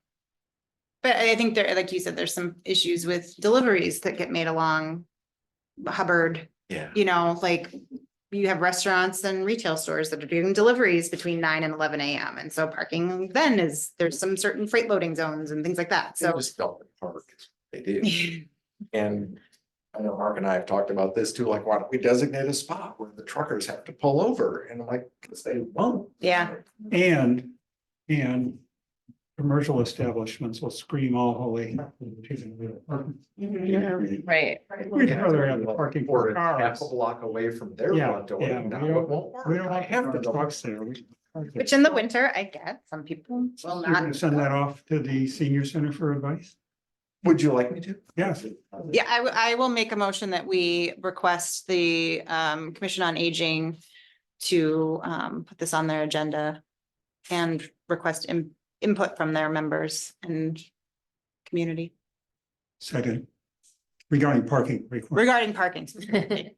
But I think there, like you said, there's some issues with deliveries that get made along Hubbard, Yeah. like you have restaurants and retail stores that are doing deliveries between 9 and 11 AM. And so parking then there's some certain freight loading zones and things like that. They So. just don't park. They do. And I know Mark and I have talked about this too, like, why don't we designate a spot where the truckers have to pull over? And I'm like, because they won't. Yeah. And commercial establishments will scream all holy. yeah. right. We'd rather have the parking Or for it's half cars. a block away from their Yeah, front door. yeah, Now we it don't- won't work. We don't have the trucks there. Which in the winter, I get, some people will You're gonna not. send that off to the senior center for advice? Would you like me to? Yes. Yeah, I will make a motion that we request the Commission on Aging to put this on their agenda and request input from their members and community Second. Regarding parking. requirements. regarding parking specifically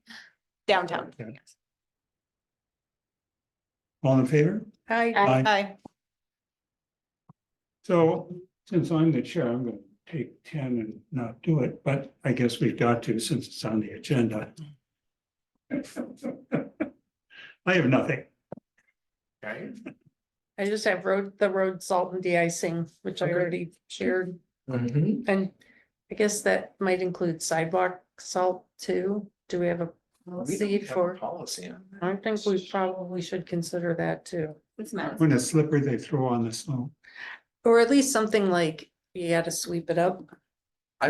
downtown. Yeah. All in favor? I, Aye. Hi. So since I'm the chair, I'm gonna take 10 and not do it, but I guess we've got to since it's on the agenda. I have nothing. Okay. I just have the road salt and de-icing, which I already shared. Mhm. And I guess that might include sidewalk salt too. Do we have a We don't policy have a for? policy on that. I think we probably should consider that too. When it's slippery, they throw on the snow. Or at least something like you gotta sweep it up.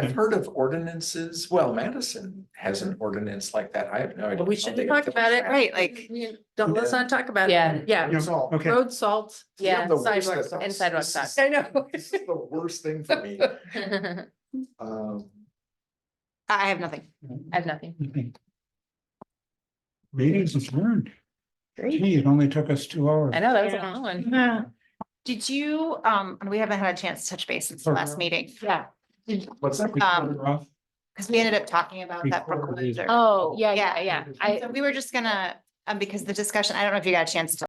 I've heard of ordinances. Well, Madison has an ordinance like that. I have no idea. But we how shouldn't they talk about it. Right, like, Don't, let's not talk about it. Yeah. Yeah, It's all- Okay, road salt. Yeah, the worst sidewalk that- salt. And sidewalk this is- salt. I know. This is the worst thing for me. Um, I have nothing. I have nothing. meetings adjourned. Great. Gee, it only took us 2 hours. I know, that was a Yeah. long one. Did you, and we haven't had a chance to touch base since the last meeting. Yeah. what's that? We cut her off. Because we ended up talking about that. Recorded. proposal. Oh, yeah, Yeah. yeah, yeah. I, So we were just gonna, because the discussion, I don't know if you got a chance to